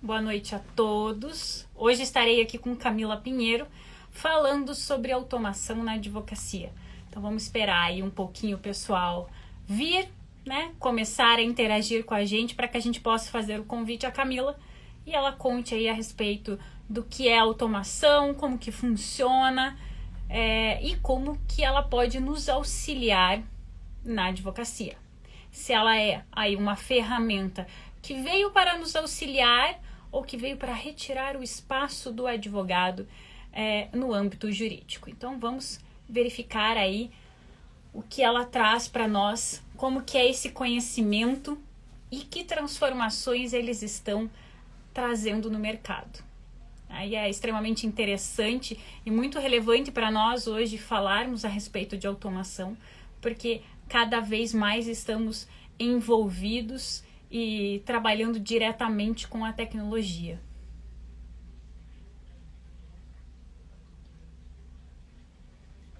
Boa noite a todos. Hoje estarei aqui com Camila Pinheiro falando sobre automação na advocacia. Então vamos esperar aí um pouquinho o pessoal vir, né, começar a interagir com a gente para que a gente possa fazer o convite à Camila e ela conte aí a respeito do que é automação, como que funciona e como que ela pode nos auxiliar na advocacia. Se ela é aí uma ferramenta que veio para nos auxiliar ou que veio para retirar o espaço do advogado no âmbito jurídico. Então vamos verificar aí o que ela traz para nós, como que é esse conhecimento e que transformações eles estão trazendo no mercado. Aí é extremamente interessante e muito relevante para nós hoje falarmos a respeito de automação, porque cada vez mais estamos envolvidos e trabalhando diretamente com a tecnologia.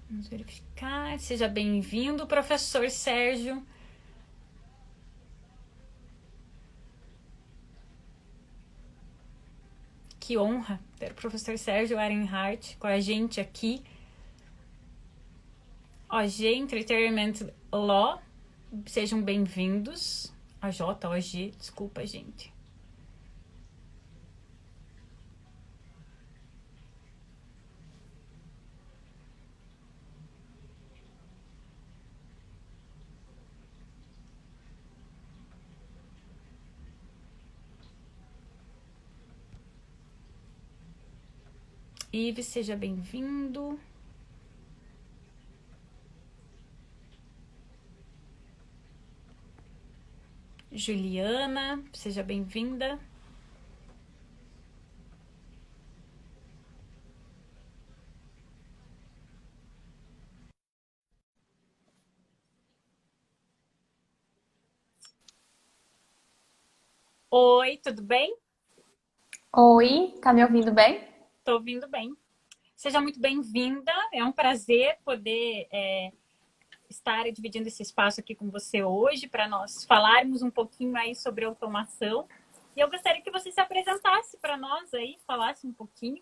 Vamos verificar. Seja bem-vindo, professor Sérgio. Que honra ter o professor Sérgio Arenhardt com a gente aqui. OG Entertainment Law, sejam bem-vindos. OG, desculpa, gente. Ives, seja bem-vindo. Juliana, seja bem-vinda. Oi, tudo bem? Oi, tá me ouvindo bem? Tô ouvindo bem. Seja muito bem-vinda. É um prazer poder estar dividindo esse espaço aqui com você hoje para nós falarmos um pouquinho aí sobre automação. E eu gostaria que você se apresentasse para nós aí, falasse um pouquinho,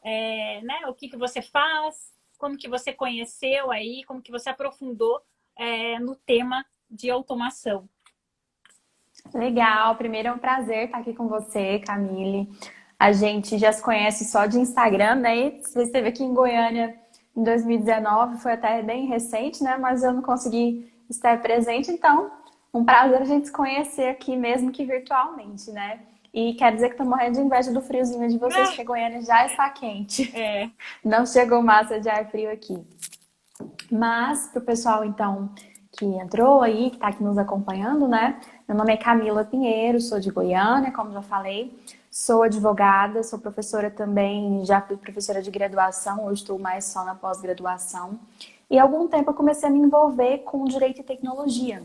né, o que você faz, como que você conheceu aí, como que você aprofundou no tema de automação. Legal, primeiro é um prazer estar aqui com você, Camille. A gente já se conhece só de Instagram, né? Você esteve aqui em Goiânia em 2019, foi até bem recente, né? Mas eu não consegui estar presente, então um prazer a gente se conhecer aqui, mesmo que virtualmente, né? E quero dizer que tô morrendo de inveja do friozinho de vocês, porque Goiânia já está quente. É, Não chegou massa de ar frio aqui. Mas, para o pessoal, então, que entrou aí, que está aqui nos acompanhando, né? Meu nome é Camila Pinheiro, sou de Goiânia, como já falei. Sou advogada, sou professora também, já fui professora de graduação, hoje estou mais só na pós-graduação. E há algum tempo eu comecei a me envolver com direito e tecnologia.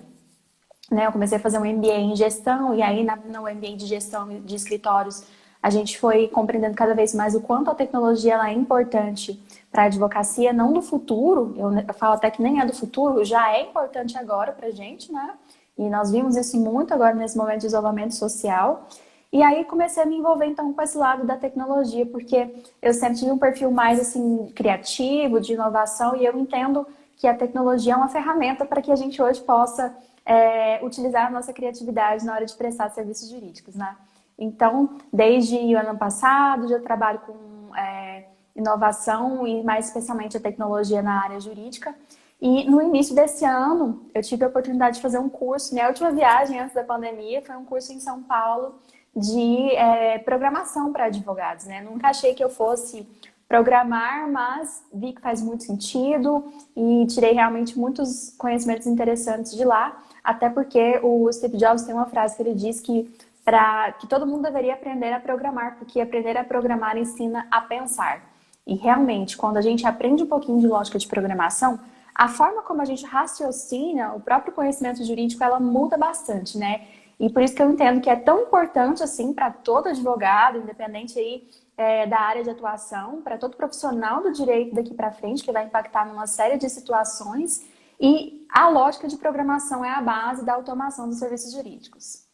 Né? Eu comecei a fazer um MBA em gestão, e aí no MBA de gestão de escritórios, a gente foi compreendendo cada vez mais o quanto a tecnologia ela é importante para a advocacia, não do futuro, eu falo até que nem é do futuro, já é importante agora para a gente, né? E nós vimos isso muito agora nesse momento de isolamento social. E aí comecei a me envolver então com esse lado da tecnologia, porque eu sempre tive um perfil mais assim criativo, de inovação, e eu entendo que a tecnologia é uma ferramenta para que a gente hoje possa utilizar a nossa criatividade na hora de prestar serviços jurídicos, né? Então, desde o ano passado, já trabalho com inovação e mais especialmente a tecnologia na área jurídica. E no início desse ano, eu tive a oportunidade de fazer um curso. Minha última viagem antes da pandemia foi um curso em São Paulo de programação para advogados, né? Nunca achei que eu fosse programar, mas vi que faz muito sentido e tirei realmente muitos conhecimentos interessantes de lá, até porque o Steve Jobs tem uma frase que ele diz que todo mundo deveria aprender a programar, porque aprender a programar ensina a pensar. E realmente, quando a gente aprende um pouquinho de lógica de programação, a forma como a gente raciocina, o próprio conhecimento jurídico, ela muda bastante, né? E por isso que eu entendo que é tão importante assim para todo advogado, independente aí da área de atuação, para todo profissional do direito daqui para frente, que vai impactar numa série de situações. E a lógica de programação é a base da automação dos serviços jurídicos.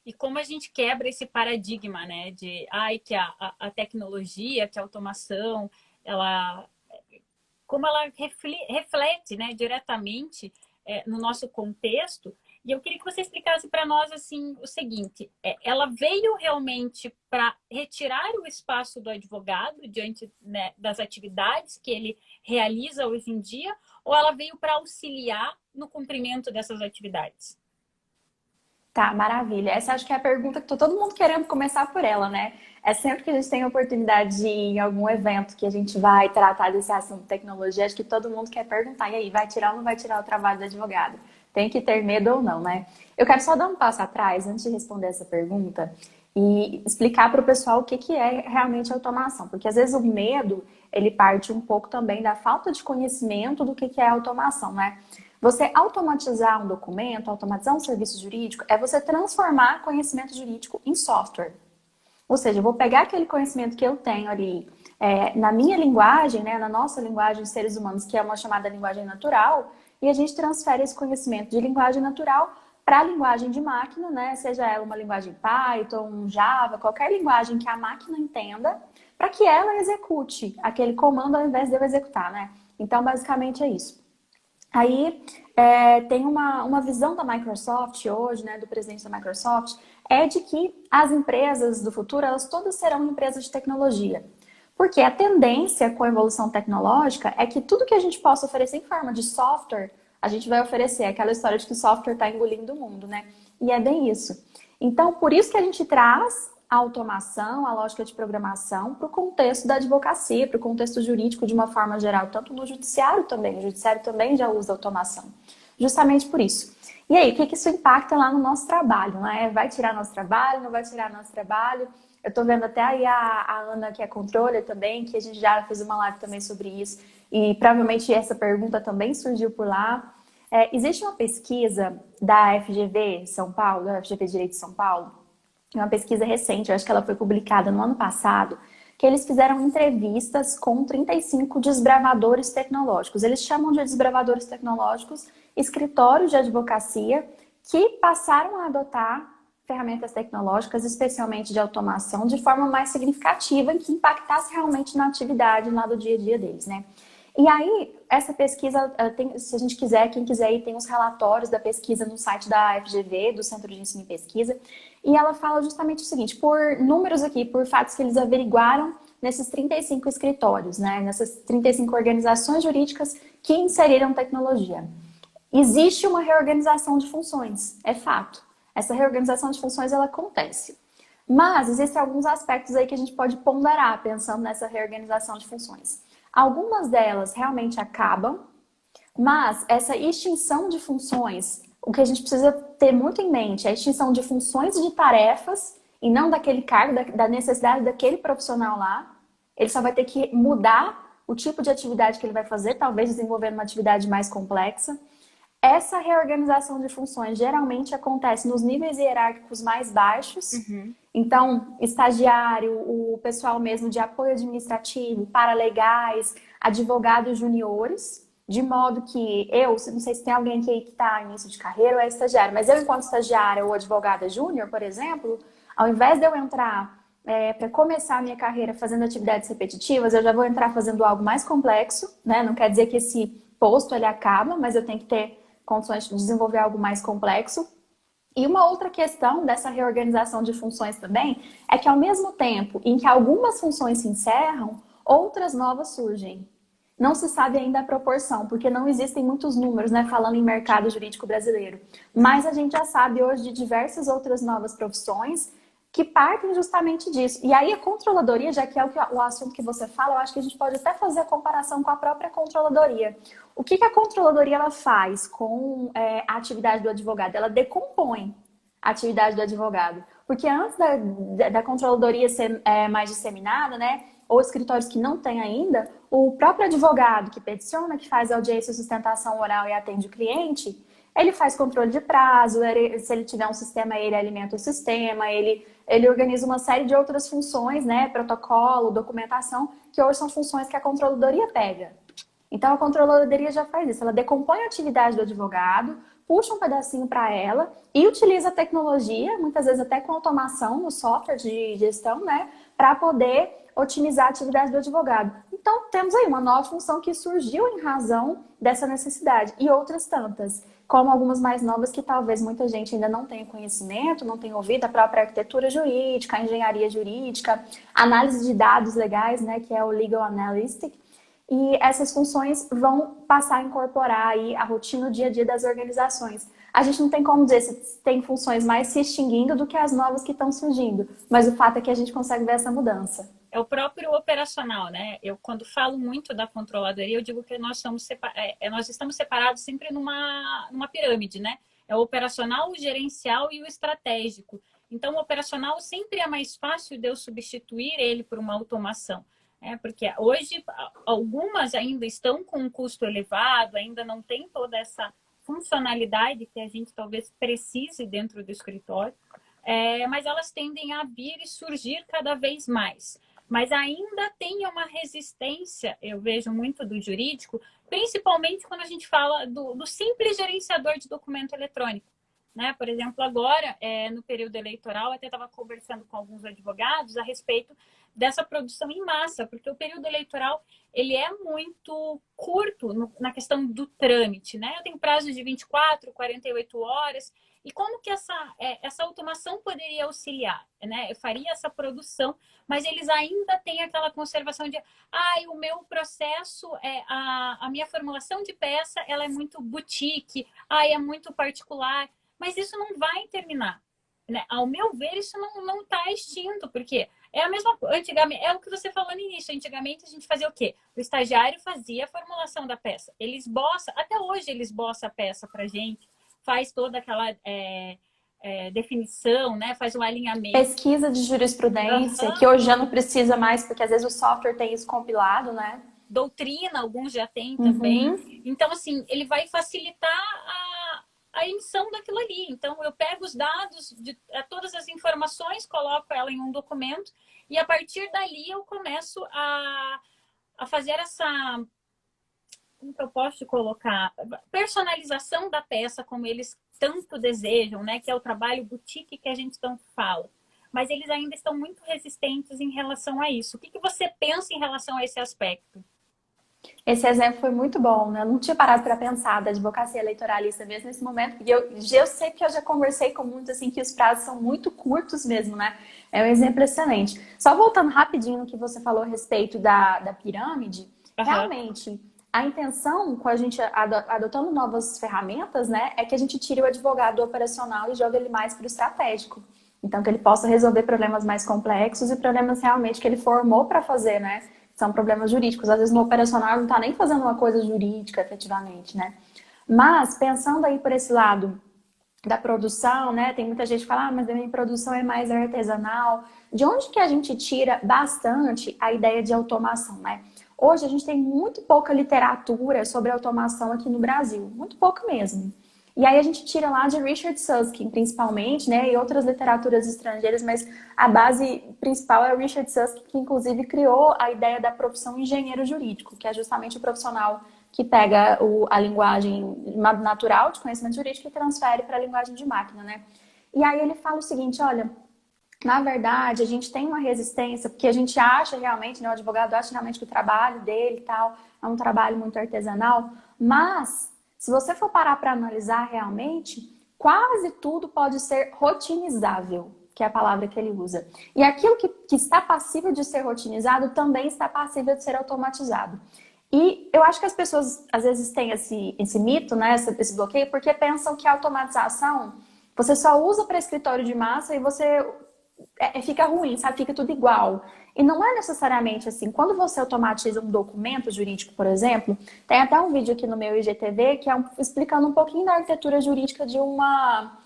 E como a gente quebra esse paradigma, né, de ai, que a tecnologia, que a automação, ela, como ela reflete, né, diretamente no nosso contexto. E eu queria que você explicasse para nós assim o seguinte: ela veio realmente para retirar o espaço do advogado diante, né, das atividades que ele realiza hoje em dia, ou ela veio para auxiliar no cumprimento dessas atividades? Tá, maravilha. Essa acho que é a pergunta que tá todo mundo querendo começar por ela, né? É sempre que a gente tem a oportunidade de ir em algum evento que a gente vai tratar desse assunto de tecnologia, acho que todo mundo quer perguntar, e aí, vai tirar ou não vai tirar o trabalho do advogado? Tem que ter medo ou não, né? Eu quero só dar um passo atrás, antes de responder essa pergunta, e explicar para o pessoal o que que é realmente automação. Porque às vezes o medo, ele parte um pouco também da falta de conhecimento do que é automação, né? Você automatizar um documento, automatizar um serviço jurídico, é você transformar conhecimento jurídico em software. Ou seja, eu vou pegar aquele conhecimento que eu tenho ali na minha linguagem, né, na nossa linguagem de seres humanos, que é uma chamada linguagem natural, e a gente transfere esse conhecimento de linguagem natural para a linguagem de máquina, né, seja ela uma linguagem Python, Java, qualquer linguagem que a máquina entenda, para que ela execute aquele comando ao invés de eu executar, né? Então, basicamente é isso. Aí tem uma visão da Microsoft hoje, né, do presidente da Microsoft, é de que as empresas do futuro, elas todas serão empresas de tecnologia. Porque a tendência com a evolução tecnológica é que tudo que a gente possa oferecer em forma de software, a gente vai oferecer. Aquela história de que o software está engolindo o mundo, né? E é bem isso. Então, por isso que a gente traz a automação, a lógica de programação, para o contexto da advocacia, para o contexto jurídico de uma forma geral, tanto no judiciário também. O judiciário também já usa automação. Justamente por isso. E aí, o que isso impacta lá no nosso trabalho? Né? Vai tirar nosso trabalho? Não vai tirar nosso trabalho? Eu estou vendo até aí a Ana, que é controller também, que a gente já fez uma live também sobre isso. E provavelmente essa pergunta também surgiu por lá. Existe uma pesquisa da FGV São Paulo, da FGV Direito de São Paulo, uma pesquisa recente, eu acho que ela foi publicada no ano passado, que eles fizeram entrevistas com 35 desbravadores tecnológicos. Eles chamam de desbravadores tecnológicos escritórios de advocacia que passaram a adotar ferramentas tecnológicas, especialmente de automação, de forma mais significativa e que impactasse realmente na atividade lá do dia a dia deles, né? E aí, essa pesquisa, se a gente quiser, quem quiser ir, tem os relatórios da pesquisa no site da FGV, do Centro de Ensino e Pesquisa, e ela fala justamente o seguinte, por números aqui, por fatos que eles averiguaram nesses 35 escritórios, né, nessas 35 organizações jurídicas que inseriram tecnologia. Existe uma reorganização de funções, é fato. Essa reorganização de funções, ela acontece. Mas existem alguns aspectos aí que a gente pode ponderar pensando nessa reorganização de funções. Algumas delas realmente acabam, mas essa extinção de funções, o que a gente precisa ter muito em mente é a extinção de funções e de tarefas e não daquele cargo, da necessidade daquele profissional lá. Ele só vai ter que mudar o tipo de atividade que ele vai fazer, talvez desenvolvendo uma atividade mais complexa. Essa reorganização de funções geralmente acontece nos níveis hierárquicos mais baixos. Uhum. Então, estagiário, o pessoal mesmo de apoio administrativo, paralegais, advogados juniores, de modo que eu, não sei se tem alguém aqui que está em início de carreira ou é estagiário, mas eu, enquanto estagiária ou advogada júnior, por exemplo, ao invés de eu entrar para começar a minha carreira fazendo atividades repetitivas, eu já vou entrar fazendo algo mais complexo, né? Não quer dizer que esse posto ele acaba, mas eu tenho que ter condições de desenvolver algo mais complexo. E uma outra questão dessa reorganização de funções também é que ao mesmo tempo em que algumas funções se encerram, outras novas surgem. Não se sabe ainda a proporção, porque não existem muitos números, né, falando em mercado jurídico brasileiro. Mas a gente já sabe hoje de diversas outras novas profissões que partem justamente disso. E aí a controladoria, já que é o assunto que você fala, eu acho que a gente pode até fazer a comparação com a própria controladoria. O que a controladoria ela faz com a atividade do advogado? Ela decompõe a atividade do advogado. Porque antes da controladoria ser mais disseminada, né, ou escritórios que não têm ainda, o próprio advogado que peticiona, que faz audiência, sustentação oral e atende o cliente, ele faz controle de prazo, se ele tiver um sistema, ele alimenta o sistema, ele organiza uma série de outras funções, né, protocolo, documentação, que hoje são funções que a controladoria pega. Então, a controladoria já faz isso, ela decompõe a atividade do advogado, puxa um pedacinho para ela e utiliza a tecnologia, muitas vezes até com automação no software de gestão, né, para poder otimizar a atividade do advogado. Então, temos aí uma nova função que surgiu em razão dessa necessidade e outras tantas, como algumas mais novas que talvez muita gente ainda não tenha conhecimento, não tenha ouvido, a própria arquitetura jurídica, a engenharia jurídica, análise de dados legais, né, que é o Legal Analytic, e essas funções vão passar a incorporar aí a rotina, o dia a dia das organizações. A gente não tem como dizer se tem funções mais se extinguindo do que as novas que estão surgindo, mas o fato é que a gente consegue ver essa mudança. É o próprio operacional, né? Eu, quando falo muito da controladoria, eu digo que nós estamos separados sempre numa pirâmide, né? É o operacional, o gerencial e o estratégico. Então, o operacional sempre é mais fácil de eu substituir ele por uma automação. Porque hoje, algumas ainda estão com um custo elevado, ainda não tem toda essa funcionalidade que a gente talvez precise dentro do escritório, mas elas tendem a vir e surgir cada vez mais. Mas ainda tem uma resistência, eu vejo muito do jurídico, principalmente quando a gente fala do simples gerenciador de documento eletrônico. Né? Por exemplo, agora, no período eleitoral, eu até estava conversando com alguns advogados a respeito dessa produção em massa, porque o período eleitoral ele é muito curto na questão do trâmite. Né? Eu tenho prazo de 24, 48 horas, e como que essa automação poderia auxiliar? Né? Eu faria essa produção, mas eles ainda têm aquela conservação de o meu processo, a minha formulação de peça ela é muito boutique, é muito particular. Mas isso não vai terminar. Né? Ao meu ver, isso não está extinto, porque é a mesma coisa. Antigamente, é o que você falou no início. Antigamente, a gente fazia o quê? O estagiário fazia a formulação da peça. Ele esboça, até hoje ele esboça a peça para a gente, faz toda aquela definição, né? Faz o alinhamento. Pesquisa de jurisprudência, que hoje já não precisa mais, porque às vezes o software tem isso compilado, né? Doutrina, alguns já têm também. Então, assim, ele vai facilitar a emissão daquilo ali. Então, eu pego os dados, todas as informações, coloco ela em um documento e, a partir dali, eu começo a fazer essa... Como que eu posso colocar? Personalização da peça, como eles tanto desejam, né? Que é o trabalho boutique que a gente tanto fala. Mas eles ainda estão muito resistentes em relação a isso. O que você pensa em relação a esse aspecto? Esse exemplo foi muito bom, né? Eu não tinha parado para pensar da advocacia eleitoralista mesmo nesse momento, porque eu sei que eu já conversei com muitos, assim, que os prazos são muito curtos mesmo, né? É um exemplo excelente. Só voltando rapidinho no que você falou a respeito da pirâmide, realmente, a intenção com a gente adotando novas ferramentas, né, é que a gente tire o advogado do operacional e jogue ele mais para o estratégico. Então, que ele possa resolver problemas mais complexos e problemas realmente que ele formou para fazer, né? São problemas jurídicos. Às vezes no operacional não está nem fazendo uma coisa jurídica efetivamente, né? Mas pensando aí por esse lado da produção, né? Tem muita gente que fala, mas a minha produção é mais artesanal. De onde que a gente tira bastante a ideia de automação, né? Hoje a gente tem muito pouca literatura sobre automação aqui no Brasil. Muito pouco mesmo. E aí a gente tira lá de Richard Susskind, principalmente, né? E outras literaturas estrangeiras, mas a base principal é o Richard Susskind, que inclusive criou a ideia da profissão engenheiro jurídico, que é justamente o profissional que pega a linguagem natural de conhecimento jurídico e transfere para a linguagem de máquina, né? E aí ele fala o seguinte, olha, na verdade a gente tem uma resistência, porque a gente acha realmente, né? O advogado acha realmente que o trabalho dele e tal é um trabalho muito artesanal, mas... se você for parar para analisar realmente, quase tudo pode ser rotinizável, que é a palavra que ele usa. E aquilo que está passível de ser rotinizado também está passível de ser automatizado. E eu acho que as pessoas às vezes têm esse mito, né, esse bloqueio, porque pensam que a automatização você só usa para escritório de massa e você fica ruim, sabe? Fica tudo igual. E não é necessariamente assim. Quando você automatiza um documento jurídico, por exemplo, tem até um vídeo aqui no meu IGTV que é explicando um pouquinho da arquitetura jurídica de uma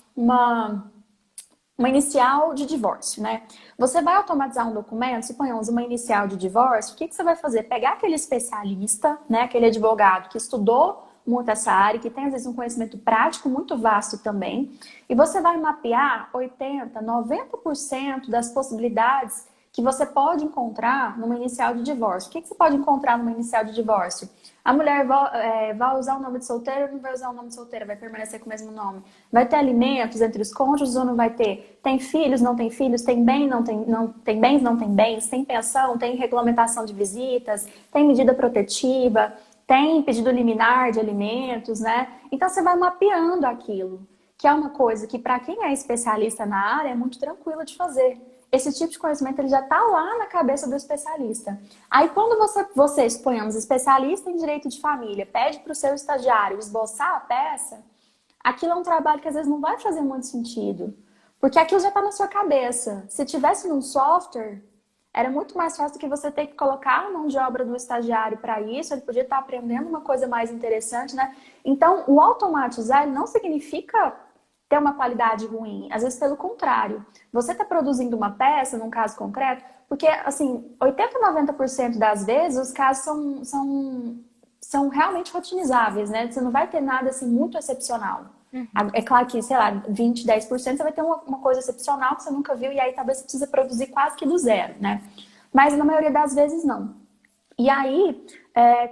inicial de divórcio, né? Você vai automatizar um documento, suponhamos uma inicial de divórcio, o que você vai fazer? Pegar aquele especialista, né, aquele advogado que estudou muito essa área, que tem às vezes um conhecimento prático muito vasto também, e você vai mapear 80%, 90% das possibilidades que você pode encontrar numa inicial de divórcio. O que você pode encontrar numa inicial de divórcio? A mulher vai usar o nome de solteira ou não vai usar o nome de solteira? Vai permanecer com o mesmo nome? Vai ter alimentos entre os cônjuges ou não vai ter? Tem filhos, não tem filhos? Tem bem, não tem bens, não tem bens? Tem pensão, tem regulamentação de visitas? Tem medida protetiva? Tem pedido liminar de alimentos, né? Então você vai mapeando aquilo, que é uma coisa que para quem é especialista na área é muito tranquilo de fazer. Esse tipo de conhecimento ele já está lá na cabeça do especialista. Aí quando você, suponhamos, especialista em direito de família, pede para o seu estagiário esboçar a peça, aquilo é um trabalho que às vezes não vai fazer muito sentido. Porque aquilo já está na sua cabeça. Se tivesse num software, era muito mais fácil do que você ter que colocar a mão de obra do estagiário para isso, ele podia estar aprendendo uma coisa mais interessante, né? Então, o automatizar ele não significa ter uma qualidade ruim. Às vezes, pelo contrário. Você está produzindo uma peça, num caso concreto, porque, assim, 80, 90% das vezes, os casos são realmente rotinizáveis, né? Você não vai ter nada, assim, muito excepcional. É claro que, sei lá, 20, 10% você vai ter uma coisa excepcional que você nunca viu e aí talvez você precisa produzir quase que do zero, né? Mas na maioria das vezes, não. E aí,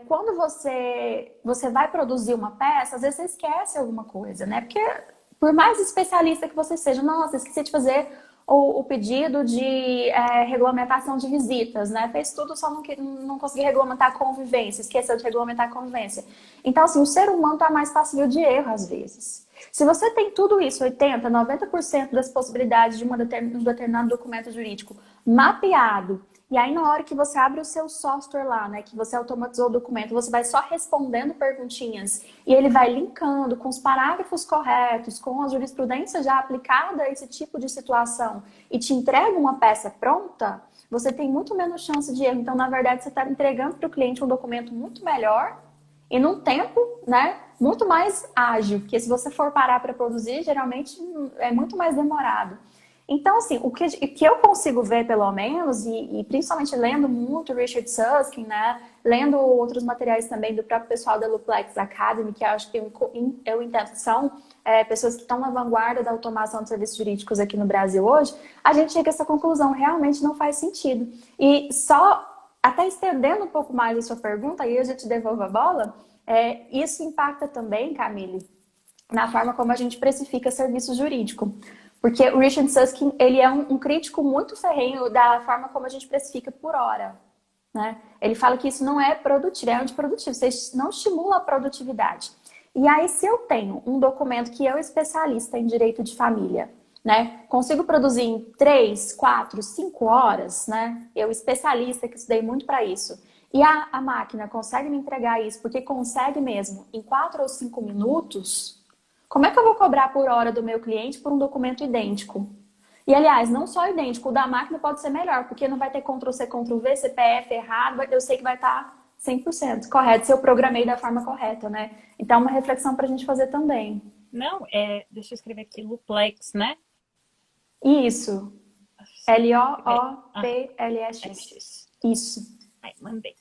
quando você vai produzir uma peça, às vezes você esquece alguma coisa, né? Porque por mais especialista que você seja, nossa, esqueci de fazer o pedido de regulamentação de visitas, né? Fez tudo, só não consegui regulamentar a convivência, esqueceu de regulamentar a convivência. Então, assim, o ser humano está mais passível de erro às vezes. Se você tem tudo isso, 80%, 90% das possibilidades de um determinado documento jurídico mapeado, e aí na hora que você abre o seu software lá, né, que você automatizou o documento, você vai só respondendo perguntinhas e ele vai linkando com os parágrafos corretos, com a jurisprudência já aplicada a esse tipo de situação e te entrega uma peça pronta, você tem muito menos chance de erro. Então, na verdade, você está entregando para o cliente um documento muito melhor e num tempo, né, muito mais ágil, porque se você for parar para produzir, geralmente é muito mais demorado. Então, assim, o que eu consigo ver, pelo menos, e principalmente lendo muito Richard Susskind, né, lendo outros materiais também do próprio pessoal da Luplex Academy, que eu acho que eu entendo que são pessoas que estão na vanguarda da automação de serviços jurídicos aqui no Brasil hoje, a gente chega a essa conclusão, realmente não faz sentido. E só, até estendendo um pouco mais a sua pergunta, aí eu já te devolvo a bola, isso impacta também, Camille, na forma como a gente precifica serviço jurídico. Porque o Richard Susskind, ele é um crítico muito ferrenho da forma como a gente precifica por hora, né? Ele fala que isso não é produtivo, é antiprodutivo, você não estimula a produtividade. E aí, se eu tenho um documento que eu, especialista em direito de família, né, consigo produzir em 3, 4, 5 horas, né? Eu, especialista, que estudei muito para isso, e a máquina consegue me entregar isso, porque consegue mesmo, em 4 ou 5 minutos... Como é que eu vou cobrar por hora do meu cliente por um documento idêntico? E, aliás, não só idêntico, o da máquina pode ser melhor, porque não vai ter Ctrl+C, Ctrl+V, CPF errado, eu sei que vai estar 100% correto, se eu programei da forma correta, né? Então, é uma reflexão para a gente fazer também. Não, deixa eu escrever aqui, Luplex, né? Isso. L-O-O-P-L-S-X. Isso. Aí, mandei.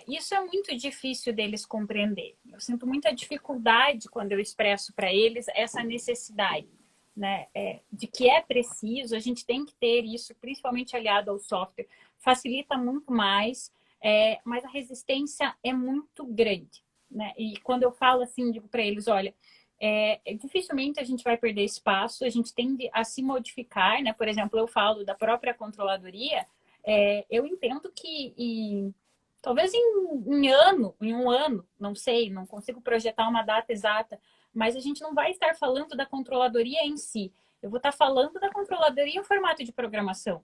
Isso é muito difícil deles compreender. Eu sinto muita dificuldade quando eu expresso para eles essa necessidade, né, de que é preciso, a gente tem que ter isso, principalmente aliado ao software, facilita muito mais, mas a resistência é muito grande, né? E quando eu falo assim, digo para eles, olha, dificilmente a gente vai perder espaço, a gente tende a se modificar, né? Por exemplo, eu falo da própria controladoria, eu entendo que talvez em um ano, não sei, não consigo projetar uma data exata, mas a gente não vai estar falando da controladoria em si. Eu vou estar falando da controladoria em formato de programação.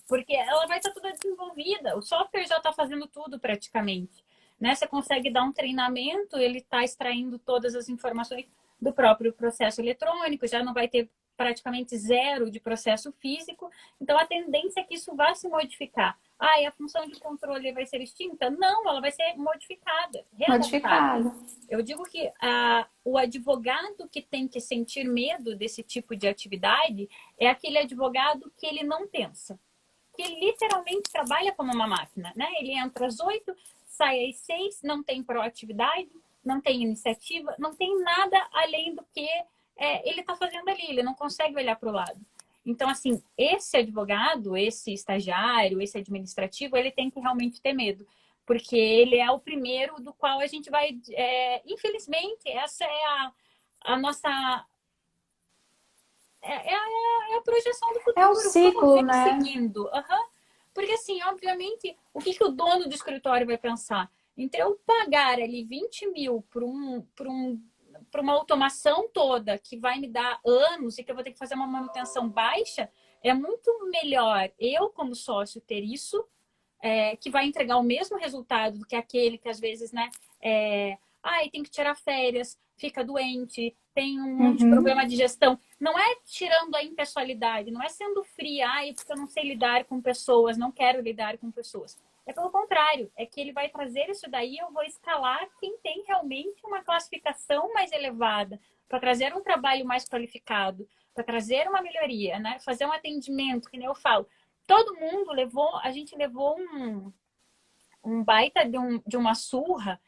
Porque ela vai estar toda desenvolvida, o software já está fazendo tudo praticamente. Né? Você consegue dar um treinamento, ele está extraindo todas as informações do próprio processo eletrônico, já não vai ter praticamente zero de processo físico, então a tendência é que isso vá se modificar. E a função de controle vai ser extinta? Não, ela vai ser modificada. Modificada. Eu digo que o advogado que tem que sentir medo desse tipo de atividade é aquele advogado que ele não pensa, que ele literalmente trabalha como uma máquina, né? Ele entra às 8, sai às 6, não tem proatividade, não tem iniciativa, não tem nada além do que ele está fazendo ali, ele não consegue olhar para o lado. Então, assim, esse advogado, esse estagiário, esse administrativo, ele tem que realmente ter medo, porque ele é o primeiro do qual a gente vai... infelizmente, essa é a nossa... É a projeção do É o futuro. Vamos ciclo, ver né? seguindo. Uhum. Porque, assim, obviamente, o que o dono do escritório vai pensar? Então, eu pagar ali 20 mil para uma automação toda que vai me dar anos e que eu vou ter que fazer uma manutenção baixa, é muito melhor eu, como sócio, ter isso, que vai entregar o mesmo resultado do que aquele que, às vezes, né, tem que tirar férias, fica doente, tem um monte de problema de gestão. Não é tirando a impessoalidade, não é sendo fria, porque eu não sei lidar com pessoas, não quero lidar com pessoas. É pelo contrário, é que ele vai trazer isso daí, eu vou escalar quem tem realmente uma classificação mais elevada, para trazer um trabalho mais qualificado, para trazer uma melhoria, né? Fazer um atendimento, que nem eu falo. Todo mundo a gente levou um baita de uma surra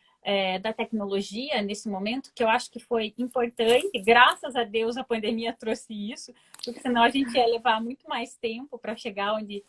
da tecnologia nesse momento, que eu acho que foi importante. Graças a Deus a pandemia trouxe isso, porque senão a gente ia levar muito mais tempo para chegar onde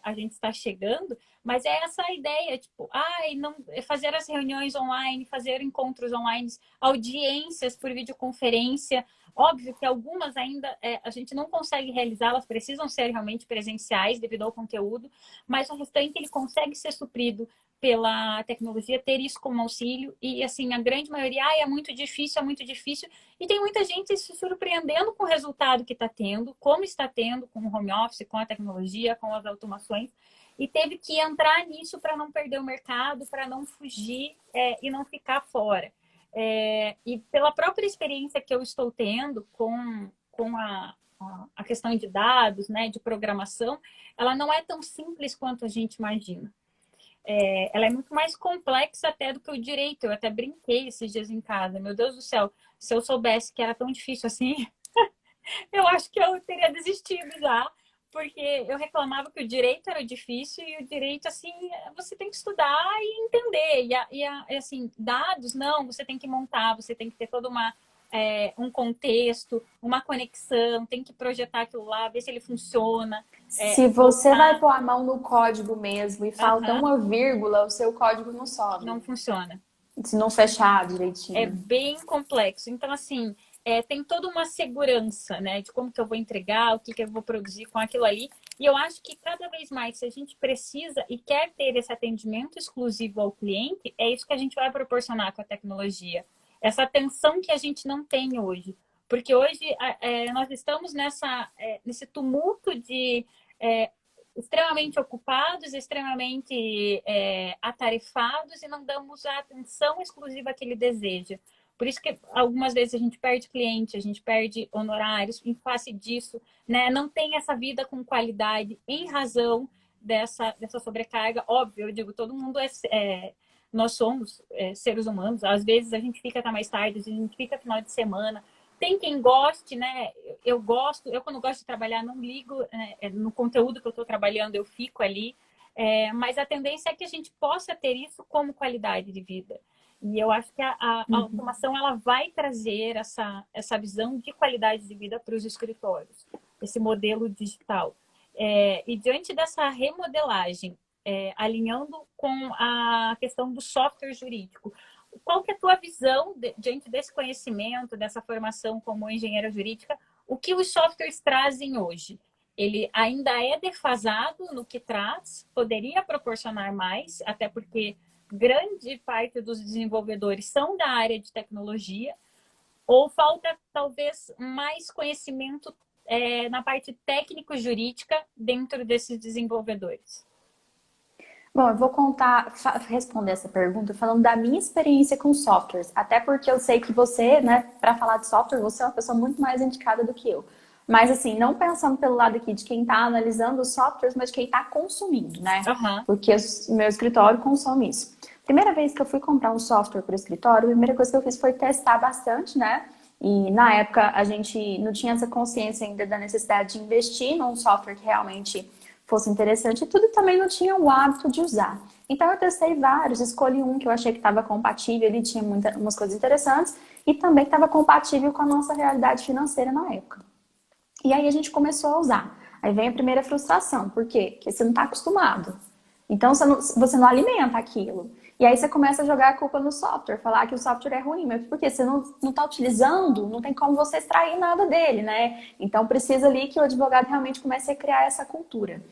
a gente está chegando. Mas é essa a ideia, tipo, não, fazer as reuniões online, fazer encontros online, audiências por videoconferência. Óbvio que algumas ainda a gente não consegue realizar, elas precisam ser realmente presenciais devido ao conteúdo, mas o restante ele consegue ser suprido pela tecnologia, ter isso como auxílio. E, assim, a grande maioria, é muito difícil, é muito difícil. E tem muita gente se surpreendendo com o resultado que está tendo, como está tendo com o home office, com a tecnologia, com as automações. E teve que entrar nisso para não perder o mercado, para não fugir e não ficar fora. E pela própria experiência que eu estou tendo com a questão de dados, né, de programação, ela não é tão simples quanto a gente imagina. Ela é muito mais complexa até do que o direito. Eu até brinquei esses dias em casa. Meu Deus do céu, se eu soubesse que era tão difícil assim, eu acho que eu teria desistido já, porque eu reclamava que o direito era difícil e o direito, assim, você tem que estudar e entender. E assim, dados, não, você tem que montar, você tem que ter toda um contexto, uma conexão, tem que projetar aquilo lá, ver se ele funciona. Se você vai pôr a mão no código mesmo e falta uma vírgula, o seu código não sobe. Não funciona. Se não fechar direitinho. É bem complexo. Então, assim, tem toda uma segurança, né? De como que eu vou entregar, o que que eu vou produzir com aquilo ali. E eu acho que cada vez mais, se a gente precisa e quer ter esse atendimento exclusivo ao cliente, é isso que a gente vai proporcionar com a tecnologia. Essa atenção que a gente não tem hoje. Porque hoje nós estamos nesse tumulto de extremamente ocupados, extremamente atarefados e não damos a atenção exclusiva que ele deseja. Por isso que algumas vezes a gente perde cliente, a gente perde honorários em face disso, né? Não tem essa vida com qualidade em razão dessa sobrecarga. Óbvio, eu digo, todo mundo nós somos seres humanos, às vezes a gente fica até mais tarde, a gente fica final de semana. Tem quem goste, né? Eu quando gosto de trabalhar, não ligo no conteúdo que eu estou trabalhando, eu fico ali. Mas a tendência é que a gente possa ter isso como qualidade de vida. E eu acho que a automação ela vai trazer essa visão de qualidade de vida para os escritórios, esse modelo digital. E diante dessa remodelagem, alinhando com a questão do software jurídico, qual que é a tua visão diante desse conhecimento, dessa formação como engenheira jurídica? O que os softwares trazem hoje? Ele ainda é defasado no que traz? Poderia proporcionar mais, até porque grande parte dos desenvolvedores são da área de tecnologia, ou falta talvez mais conhecimento na parte técnico-jurídica dentro desses desenvolvedores? Bom, eu vou responder essa pergunta falando da minha experiência com softwares. Até porque eu sei que você, né, para falar de software, você é uma pessoa muito mais indicada do que eu. Mas assim, não pensando pelo lado aqui de quem está analisando os softwares, mas de quem está consumindo, né? Porque o meu escritório consome isso. Primeira vez que eu fui comprar um software para o escritório, a primeira coisa que eu fiz foi testar bastante, né? E na época a gente não tinha essa consciência ainda da necessidade de investir num software que realmente fosse interessante e tudo, e também não tinha o hábito de usar. Então eu testei vários, escolhi um que eu achei que estava compatível, ele tinha umas coisas interessantes e também estava compatível com a nossa realidade financeira na época. E aí a gente começou a usar. Aí vem a primeira frustração. Por quê? Porque você não está acostumado. Então você não alimenta aquilo. E aí você começa a jogar a culpa no software, falar que o software é ruim, mas porque você não está utilizando, não tem como você extrair nada dele, né? Então precisa ali que o advogado realmente comece a criar essa cultura.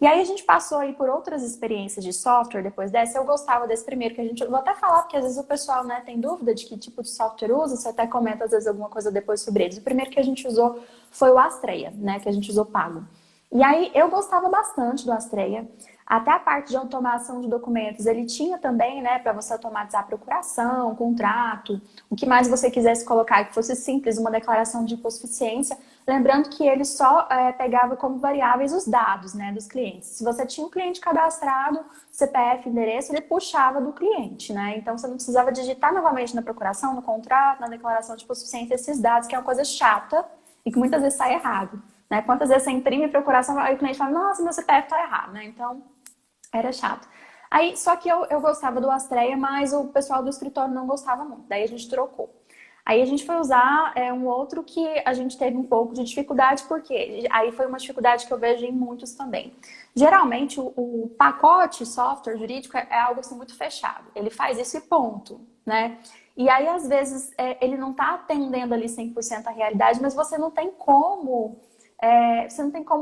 E aí a gente passou aí por outras experiências de software depois dessa. Eu gostava desse primeiro que a gente... Eu vou até falar, porque às vezes o pessoal, né, tem dúvida de que tipo de software usa. Você até comenta às vezes alguma coisa depois sobre eles. O primeiro que a gente usou foi o Astreia, né, que a gente usou pago. E aí eu gostava bastante do Astreia. Até a parte de automação de documentos, ele tinha também, né, para você automatizar a procuração, contrato, o que mais você quisesse colocar, que fosse simples, uma declaração de hipossuficiência. Lembrando que ele só pegava como variáveis os dados, né, dos clientes. Se você tinha um cliente cadastrado, CPF, endereço, ele puxava do cliente, né? Então você não precisava digitar novamente na procuração, no contrato, na declaração de hipossuficiência esses dados, que é uma coisa chata e que muitas vezes sai errado. Né? Quantas vezes você imprime a procuração e o cliente fala, nossa, meu CPF tá errado, né? Então, era chato. Aí, só que eu gostava do Astreia, mas o pessoal do escritório não gostava muito. Daí a gente trocou. Aí a gente foi usar um outro que a gente teve um pouco de dificuldade, porque aí foi uma dificuldade que eu vejo em muitos também. Geralmente, o pacote software jurídico é algo assim muito fechado. Ele faz isso e ponto, né? E aí, às vezes, ele não está atendendo ali 100% a realidade, mas você não tem como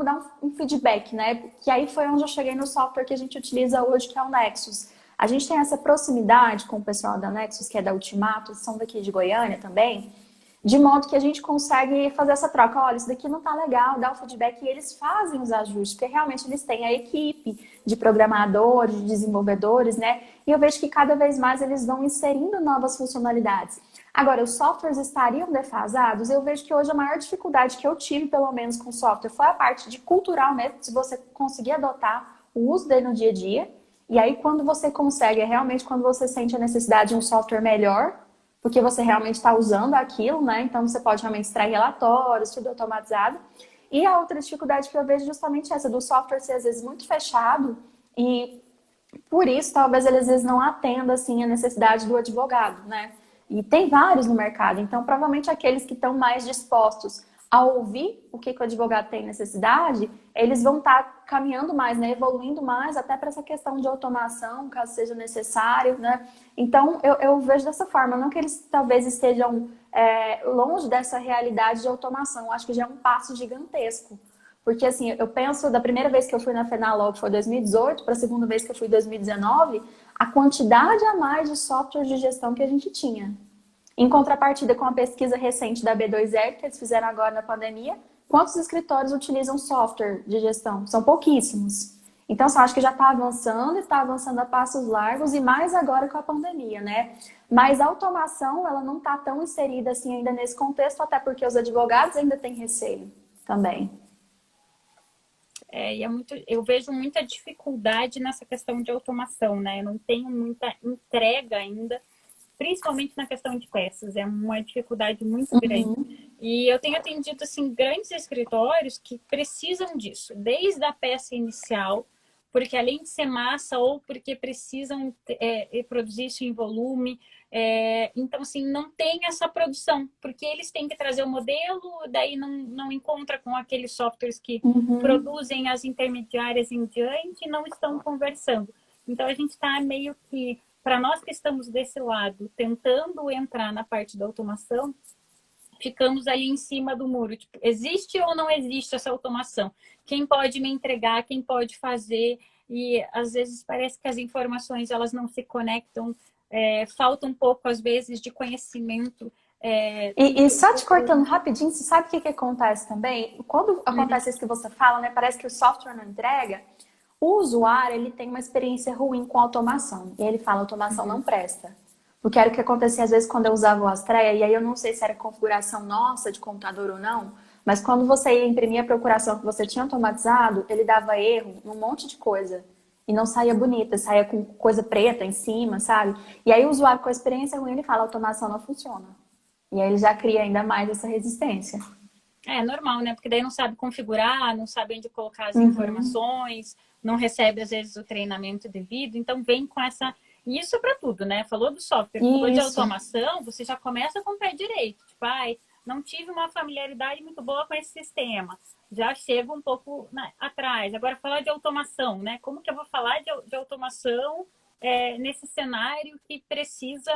dar um feedback, né? Que aí foi onde eu cheguei no software que a gente utiliza hoje, que é o Nexus. A gente tem essa proximidade com o pessoal da Nexus, que é da Ultimato, são daqui de Goiânia também, de modo que a gente consegue fazer essa troca. Olha, isso daqui não tá legal, dá o feedback, e eles fazem os ajustes, porque realmente eles têm a equipe de programadores, de desenvolvedores, né? E eu vejo que cada vez mais eles vão inserindo novas funcionalidades. Agora, os softwares estariam defasados? Eu vejo que hoje a maior dificuldade que eu tive, pelo menos com o software, foi a parte de cultural mesmo, se você conseguir adotar o uso dele no dia a dia. E aí, quando você consegue, é realmente quando você sente a necessidade de um software melhor, porque você realmente está usando aquilo, né? Então, você pode realmente extrair relatórios, tudo automatizado. E a outra dificuldade que eu vejo é justamente essa, do software ser, às vezes, muito fechado e, por isso, talvez ele, às vezes, não atenda, assim, a necessidade do advogado, né? E tem vários no mercado, então provavelmente aqueles que estão mais dispostos a ouvir o que o advogado tem necessidade, eles vão estar caminhando mais, né, evoluindo mais até para essa questão de automação, caso seja necessário, né? Então eu vejo dessa forma, não que eles talvez estejam longe dessa realidade de automação, eu acho que já é um passo gigantesco. Porque assim, eu penso, da primeira vez que eu fui na Fenalog foi 2018, para a segunda vez que eu fui em 2019, a quantidade a mais de softwares de gestão que a gente tinha. Em contrapartida com a pesquisa recente da B2R, que eles fizeram agora na pandemia, quantos escritórios utilizam software de gestão? São pouquíssimos. Então, eu acho que já está avançando e está avançando a passos largos, e mais agora com a pandemia, né? Mas a automação, ela não está tão inserida assim ainda nesse contexto, até porque os advogados ainda têm receio também. Eu vejo muita dificuldade nessa questão de automação, né? Eu não tenho muita entrega ainda, principalmente na questão de peças. É uma dificuldade muito grande. E eu tenho atendido, assim, grandes escritórios que precisam disso, desde a peça inicial, porque além de ser massa ou porque precisam produzir isso em volume, então, assim, não tem essa produção, porque eles têm que trazer o modelo, daí não encontra com aqueles softwares que produzem as intermediárias em diante e não estão conversando. Então, a gente está meio que, para nós que estamos desse lado, tentando entrar na parte da automação, ficamos ali em cima do muro. Tipo, existe ou não existe essa automação? Quem pode me entregar? Quem pode fazer? E às vezes parece que as informações elas não se conectam. Falta um pouco, às vezes, de conhecimento. E só te cortando rapidinho, você sabe o que acontece também? Quando acontece isso que você fala, né? Parece que o software não entrega. O usuário, ele tem uma experiência ruim com automação. E ele fala, automação não presta. Porque era o que acontecia às vezes quando eu usava o Astreia, e aí eu não sei se era configuração nossa de computador ou não, mas quando você ia imprimir a procuração que você tinha automatizado, ele dava erro num monte de coisa. E não saía bonita, saía com coisa preta em cima, sabe? E aí o usuário com a experiência ruim, ele fala, automação não funciona. E aí ele já cria ainda mais essa resistência. É normal, né? Porque daí não sabe configurar, não sabe onde colocar as informações, não recebe, às vezes, o treinamento devido. Então, vem com essa... Isso para tudo, né? Falou do software, falou de automação, você já começa com o pé direito. Tipo, não tive uma familiaridade muito boa com esse sistema. Já chego um pouco atrás. Agora, falar de automação, né? Como que eu vou falar de automação nesse cenário que precisa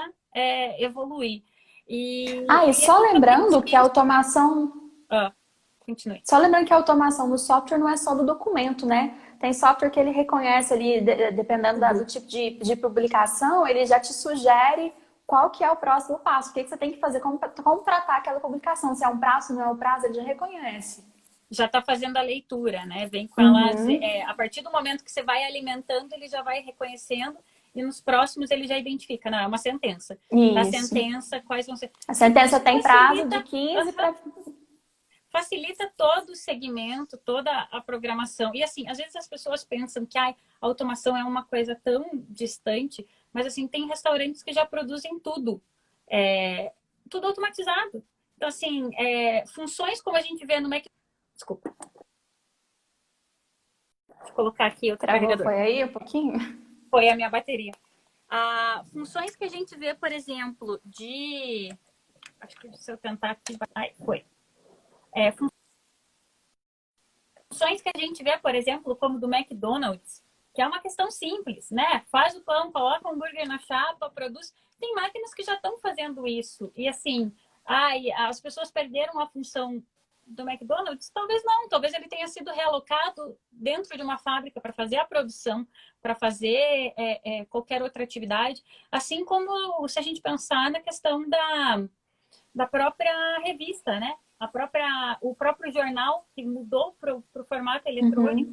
evoluir? E E é só totalmente lembrando que a difícil. automação. Continue. Só lembrando que a automação do software não é só do documento, né? Tem software que ele reconhece ali, dependendo do tipo de publicação, ele já te sugere qual que é o próximo passo, o que você tem que fazer, como tratar aquela publicação. Se é um prazo, não é um prazo, ele já reconhece. Já está fazendo a leitura, né? Vem com elas. Uhum. A partir do momento que você vai alimentando, ele já vai reconhecendo e nos próximos ele já identifica. Não, é uma sentença. Da sentença, quais vão ser. A sentença tem prazo de 15 para. Facilita todo o segmento, toda a programação. E assim, às vezes as pessoas pensam que a automação é uma coisa tão distante, mas assim, tem restaurantes que já produzem tudo. Tudo automatizado. Então, assim, funções como a gente vê no Mac. Desculpa. Vou colocar aqui outro carregador. Foi aí um pouquinho? Foi a minha bateria. Funções que a gente vê, por exemplo, acho que se eu tentar aqui... foi. Funções que a gente vê, por exemplo, como do McDonald's, que é uma questão simples, né? Faz o pão, coloca o hambúrguer na chapa, produz. Tem máquinas que já estão fazendo isso. E assim, as pessoas perderam a função do McDonald's? Talvez não. Talvez ele tenha sido realocado dentro de uma fábrica para fazer a produção, para fazer qualquer outra atividade. Assim como se a gente pensar na questão da própria revista, né? O próprio jornal que mudou para o formato eletrônico.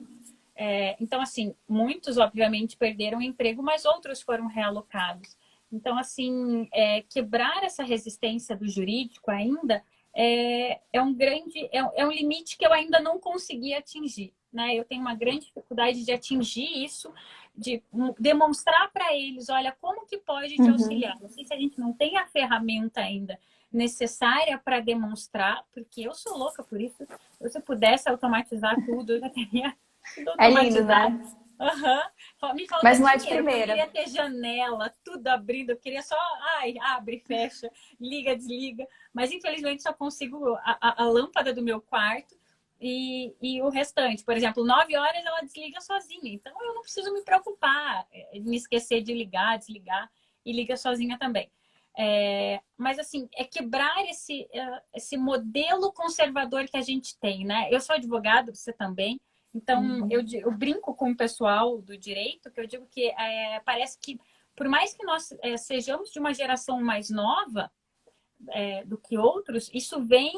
Então, assim, muitos, obviamente, perderam o emprego, mas outros foram realocados. Então, assim, quebrar essa resistência do jurídico ainda é um limite que eu ainda não consegui atingir, né? Eu tenho uma grande dificuldade de atingir isso, de demonstrar para eles, olha, como que pode te auxiliar. Não sei se a gente não tem a ferramenta ainda necessária para demonstrar, porque eu sou louca por isso. Se eu pudesse automatizar tudo, eu já teria tudo automatizado. Lindo, né? Me falta Mas não é dinheiro, de primeira. Eu queria ter janela, tudo abrindo, eu queria só, abre, fecha, liga, desliga. Mas infelizmente só consigo a lâmpada do meu quarto e o restante. Por exemplo, 9 horas ela desliga sozinha, então eu não preciso me preocupar, me esquecer de ligar, desligar, e liga sozinha também. Mas assim, quebrar esse modelo conservador que a gente tem, né? Eu sou advogado, você também. Então, eu brinco com o pessoal do direito, que eu digo que parece que, por mais que nós sejamos de uma geração mais nova do que outros, isso vem,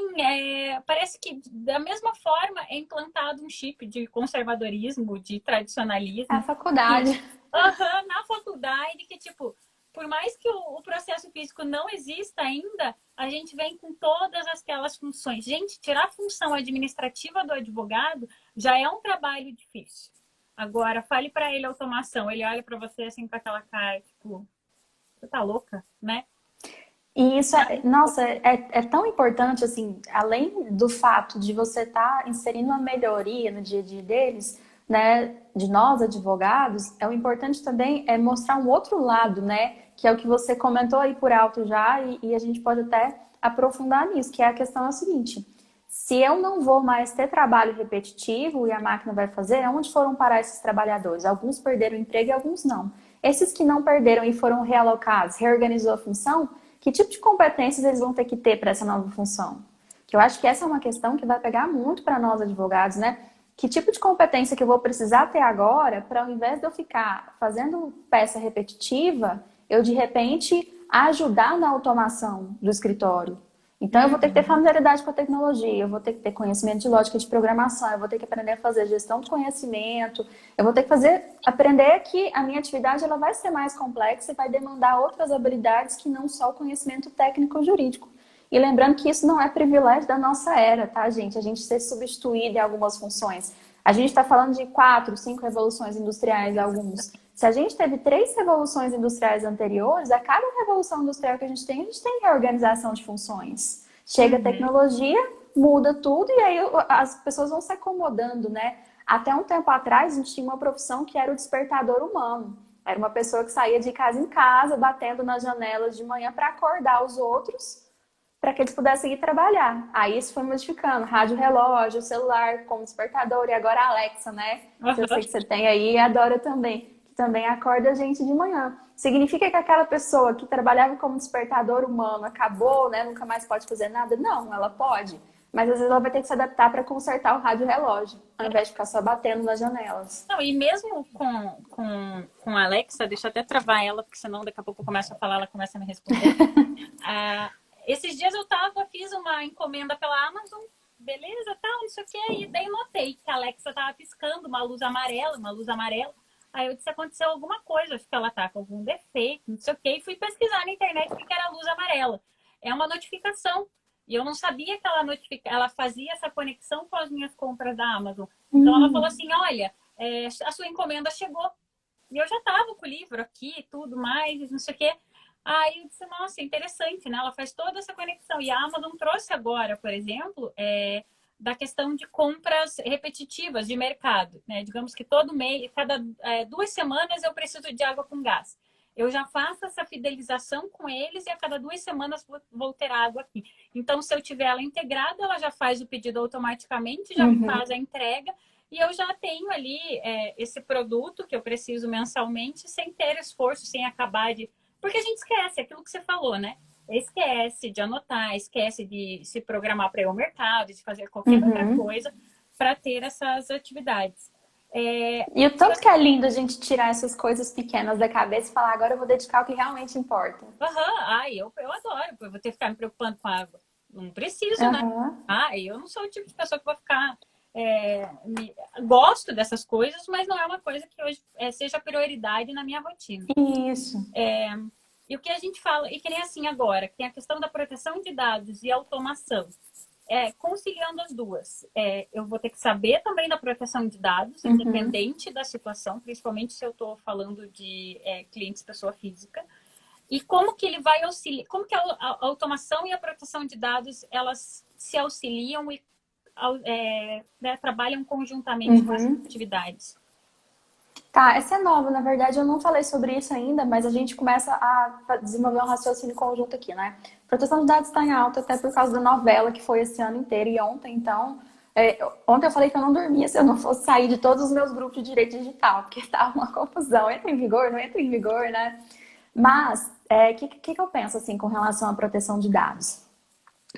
parece que da mesma forma é implantado um chip de conservadorismo, de tradicionalismo. É a faculdade. Na faculdade, que tipo, por mais que o processo físico não exista ainda, a gente vem com todas aquelas funções. Gente, tirar a função administrativa do advogado já é um trabalho difícil. Agora, fale para ele automação, ele olha para você assim com aquela cara, tipo, você tá louca, né? E isso é tão importante, assim, além do fato de você estar inserindo uma melhoria no dia a dia deles, né, de nós advogados, o importante também é mostrar um outro lado, né, que é o que você comentou aí por alto já, e a gente pode até aprofundar nisso, que é a questão seguinte: se eu não vou mais ter trabalho repetitivo e a máquina vai fazer, onde foram parar esses trabalhadores? Alguns perderam o emprego e alguns não. Esses que não perderam e foram realocados, reorganizou a função, que tipo de competências eles vão ter que ter para essa nova função? Que eu acho que essa é uma questão que vai pegar muito para nós advogados, né? Que tipo de competência que eu vou precisar ter agora para, ao invés de eu ficar fazendo peça repetitiva, eu de repente ajudar na automação do escritório? Então eu vou ter que ter familiaridade com a tecnologia, eu vou ter que ter conhecimento de lógica de programação, eu vou ter que aprender a fazer gestão de conhecimento, eu vou ter que aprender que a minha atividade ela vai ser mais complexa e vai demandar outras habilidades que não só o conhecimento técnico jurídico. E lembrando que isso não é privilégio da nossa era, tá, gente? A gente ser substituído em algumas funções. A gente está falando de 4, 5 revoluções industriais, alguns. Se a gente teve 3 revoluções industriais anteriores, a cada revolução industrial que a gente tem reorganização de funções. Chega a tecnologia, muda tudo e aí as pessoas vão se acomodando, né? Até um tempo atrás, a gente tinha uma profissão que era o despertador humano. Era uma pessoa que saía de casa em casa, batendo nas janelas de manhã para acordar os outros, para que eles pudessem ir trabalhar. Aí isso foi modificando, rádio, relógio, celular como despertador e agora a Alexa, né? Que eu sei que você tem aí e adora também, que também acorda a gente de manhã. Significa que aquela pessoa que trabalhava como despertador humano acabou, né? Nunca mais pode fazer nada? Não, ela pode. Mas às vezes ela vai ter que se adaptar para consertar o rádio relógio, ao invés de ficar só batendo nas janelas. Não, e mesmo com a Alexa, deixa eu até travar ela, porque senão daqui a pouco eu começo a falar, ela começa a me responder. Esses dias fiz uma encomenda pela Amazon, beleza, tal, não sei o que, e daí notei que a Alexa tava piscando uma luz amarela. Aí eu disse, aconteceu alguma coisa, acho que ela tá com algum defeito, não sei o que, e fui pesquisar na internet o que era a luz amarela. É uma notificação. E eu não sabia que ela fazia essa conexão com as minhas compras da Amazon. Então ela falou assim, olha, a sua encomenda chegou. E eu já estava com o livro aqui e tudo mais, não sei o quê. Aí eu disse, nossa, interessante, né? Ela faz toda essa conexão. E a Amazon trouxe agora, por exemplo, da questão de compras repetitivas de mercado, né? Digamos que todo mês, cada 2 semanas eu preciso de água com gás. Eu já faço essa fidelização com eles e a cada 2 semanas vou ter água aqui. Então, se eu tiver ela integrada, ela já faz o pedido automaticamente, já me faz a entrega e eu já tenho ali esse produto que eu preciso mensalmente sem ter esforço, sem acabar de... Porque a gente esquece aquilo que você falou, né? Esquece de anotar, esquece de se programar para ir ao mercado, de fazer qualquer outra coisa para ter essas atividades. E o tanto que é lindo a gente tirar essas coisas pequenas da cabeça e falar, agora eu vou dedicar ao que realmente importa. Eu adoro, eu vou ter que ficar me preocupando com a água. Não preciso, né? Eu não sou o tipo de pessoa que vou ficar... gosto dessas coisas, mas não é uma coisa que hoje seja prioridade na minha rotina. Isso. E o que a gente fala, e que nem assim agora, que tem a questão da proteção de dados e automação. Conciliando as duas. Eu vou ter que saber também da proteção de dados, independente da situação, principalmente se eu estou falando de clientes pessoa física. E como que ele vai auxiliar, como que a automação e a proteção de dados, elas se auxiliam e trabalham conjuntamente com as atividades. Tá, essa é nova, na verdade eu não falei sobre isso ainda, mas a gente começa a desenvolver um raciocínio conjunto aqui, né? Proteção de dados está em alta até por causa da novela que foi esse ano inteiro e ontem, então... ontem eu falei que eu não dormia se eu não fosse sair de todos os meus grupos de direito digital, porque estava uma confusão, entra em vigor, não entra em vigor, né? Mas, o que eu penso, assim, com relação à proteção de dados?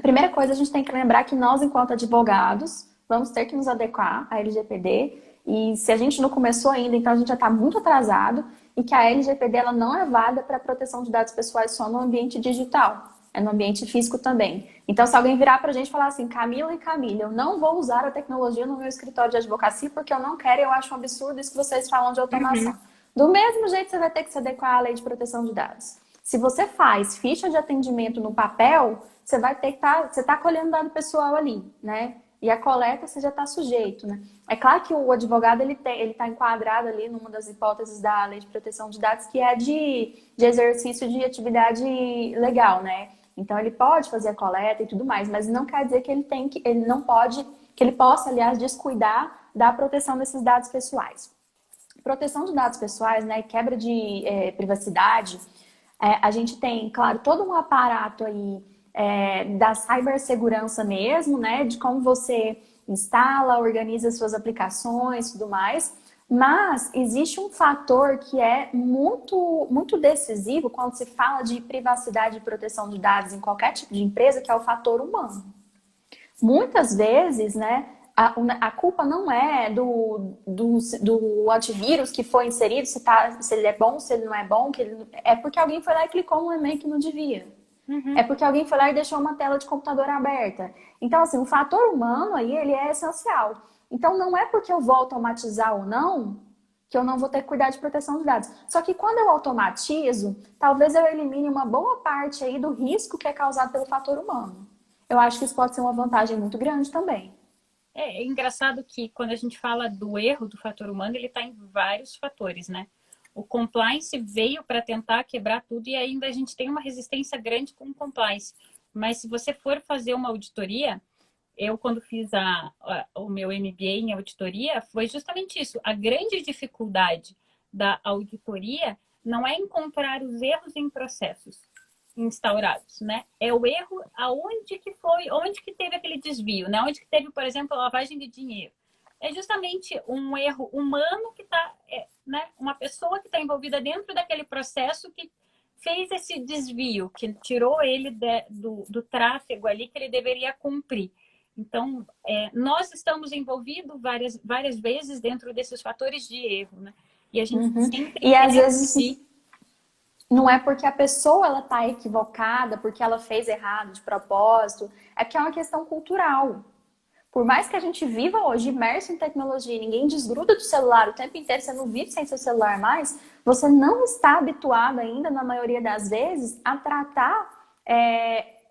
Primeira coisa, a gente tem que lembrar que nós, enquanto advogados, vamos ter que nos adequar à LGPD. E se a gente não começou ainda, então a gente já está muito atrasado. E que a LGPD ela não é válida para a proteção de dados pessoais só no ambiente digital. É no ambiente físico também. Então, se alguém virar para a gente e falar assim, Camila e Camila, eu não vou usar a tecnologia no meu escritório de advocacia porque eu não quero, eu acho um absurdo isso que vocês falam de automação. Do mesmo jeito, você vai ter que se adequar à lei de proteção de dados. Se você faz ficha de atendimento no papel, você vai ter que você está colhendo dado pessoal ali, né? E a coleta você já está sujeito, né? É claro que o advogado ele está enquadrado ali numa das hipóteses da lei de proteção de dados, que é de exercício de atividade legal, né? Então ele pode fazer a coleta e tudo mais, mas não quer dizer que ele não pode, que ele possa, aliás, descuidar da proteção desses dados pessoais. Proteção de dados pessoais, né? Quebra de privacidade. A gente tem, claro, todo um aparato aí da cibersegurança mesmo, né? De como você instala, organiza suas aplicações e tudo mais. Mas existe um fator que é muito, muito decisivo quando se fala de privacidade e proteção de dados em qualquer tipo de empresa, que é o fator humano. Muitas vezes, né? A culpa não é do antivírus que foi inserido, se ele é bom, se ele não é bom, é porque alguém foi lá e clicou um e-mail que não devia. É porque alguém foi lá e deixou uma tela de computador aberta. Então, assim, o fator humano aí, ele é essencial. Então, não é porque eu vou automatizar ou não, que eu não vou ter que cuidar de proteção de dados. Só que quando eu automatizo, talvez eu elimine uma boa parte aí do risco que é causado pelo fator humano. Eu acho que isso pode ser uma vantagem muito grande também. É engraçado que quando a gente fala do erro do fator humano, ele está em vários fatores, né? O compliance veio para tentar quebrar tudo e ainda a gente tem uma resistência grande com o compliance. Mas se você for fazer uma auditoria, eu quando fiz o meu MBA em auditoria, foi justamente isso. A grande dificuldade da auditoria não é encontrar os erros em processos. instaurados, né? É o erro aonde que foi, onde que teve aquele desvio, né? Onde que teve, por exemplo, a lavagem de dinheiro. É justamente um erro humano que está, né? Uma pessoa que está envolvida dentro daquele processo que fez esse desvio, que tirou ele do tráfego ali que ele deveria cumprir. Então, nós estamos envolvidos várias vezes dentro desses fatores de erro, né? E a gente Uhum. sempre E às quer vezes não é porque a pessoa ela tá equivocada, porque ela fez errado de propósito, é que é uma questão cultural. Por mais que a gente viva hoje imerso em tecnologia, ninguém desgruda do celular o tempo inteiro, você não vive sem seu celular mais, você não está habituado ainda, na maioria das vezes, a tratar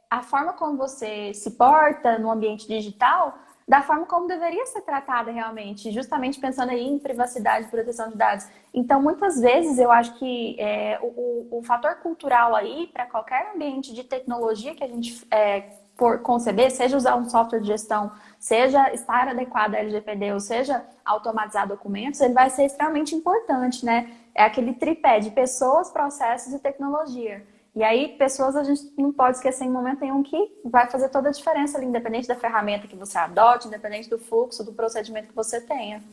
a forma como você se porta no ambiente digital da forma como deveria ser tratada realmente, justamente pensando aí em privacidade e proteção de dados. Então, muitas vezes, eu acho que o fator cultural aí, para qualquer ambiente de tecnologia que a gente por conceber, seja usar um software de gestão, seja estar adequado à LGPD, ou seja automatizar documentos, ele vai ser extremamente importante, né? É aquele tripé de pessoas, processos e tecnologia. E aí, pessoas a gente não pode esquecer em momento nenhum que vai fazer toda a diferença ali, independente da ferramenta que você adote, independente do fluxo, do procedimento que você tenha.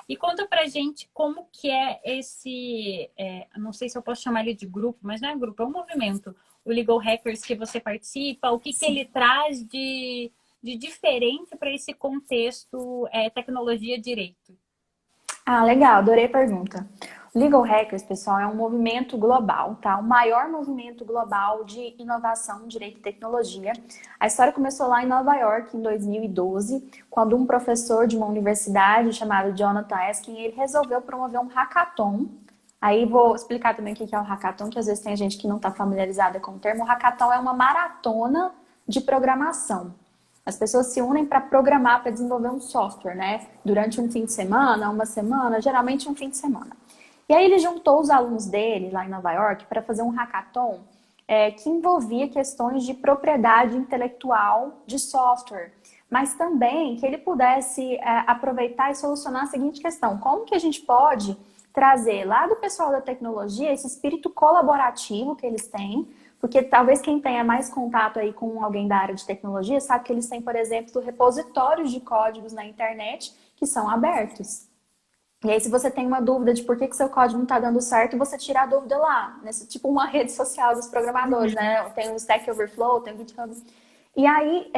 E conta pra gente como que é esse, não sei se eu posso chamar ele de grupo, mas não é grupo, é um movimento, o Legal Hackers que você participa, o que ele traz de diferente para esse contexto tecnologia-direito? Ah, legal, adorei a pergunta. O Legal Hackers, pessoal, é um movimento global, tá? O maior movimento global de inovação, direito e tecnologia. A história começou lá em Nova York, em 2012, quando um professor de uma universidade chamado Jonathan Eskin, ele resolveu promover um hackathon. Aí vou explicar também o que é o hackathon, que às vezes tem gente que não está familiarizada com o termo. O hackathon é uma maratona de programação. As pessoas se unem para programar, para desenvolver um software, né? Durante um fim de semana, uma semana, geralmente um fim de semana. E aí ele juntou os alunos dele, lá em Nova York, para fazer um hackathon que envolvia questões de propriedade intelectual de software, mas também que ele pudesse aproveitar e solucionar a seguinte questão: como que a gente pode trazer lá do pessoal da tecnologia esse espírito colaborativo que eles têm, porque talvez quem tenha mais contato aí com alguém da área de tecnologia sabe que eles têm, por exemplo, repositórios de códigos na internet que são abertos. E aí, se você tem uma dúvida de por que seu código não está dando certo, você tira a dúvida lá, nesse tipo uma rede social dos programadores, né? Tem o Stack Overflow, tem o GitHub. E aí,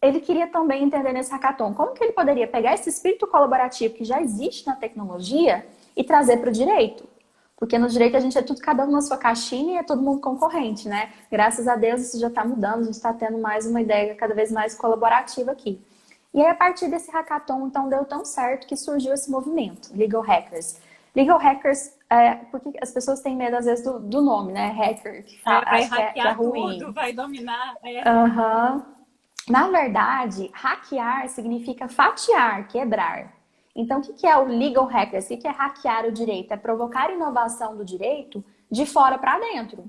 ele queria também entender nesse hackathon como que ele poderia pegar esse espírito colaborativo que já existe na tecnologia e trazer para o direito. Porque no direito a gente é tudo cada um na sua caixinha e é todo mundo concorrente, né? Graças a Deus isso já está mudando, a gente está tendo mais uma ideia cada vez mais colaborativa aqui. E aí, a partir desse hackathon, então, deu tão certo que surgiu esse movimento, Legal Hackers. Legal Hackers, porque as pessoas têm medo, às vezes, do nome, né? Hacker, que Vai acho que é hackear ruim. tudo, vai dominar. Uhum. Na verdade, hackear significa fatiar, quebrar. Então, o que é o Legal Hackers? O que é hackear o direito? É provocar inovação do direito de fora para dentro.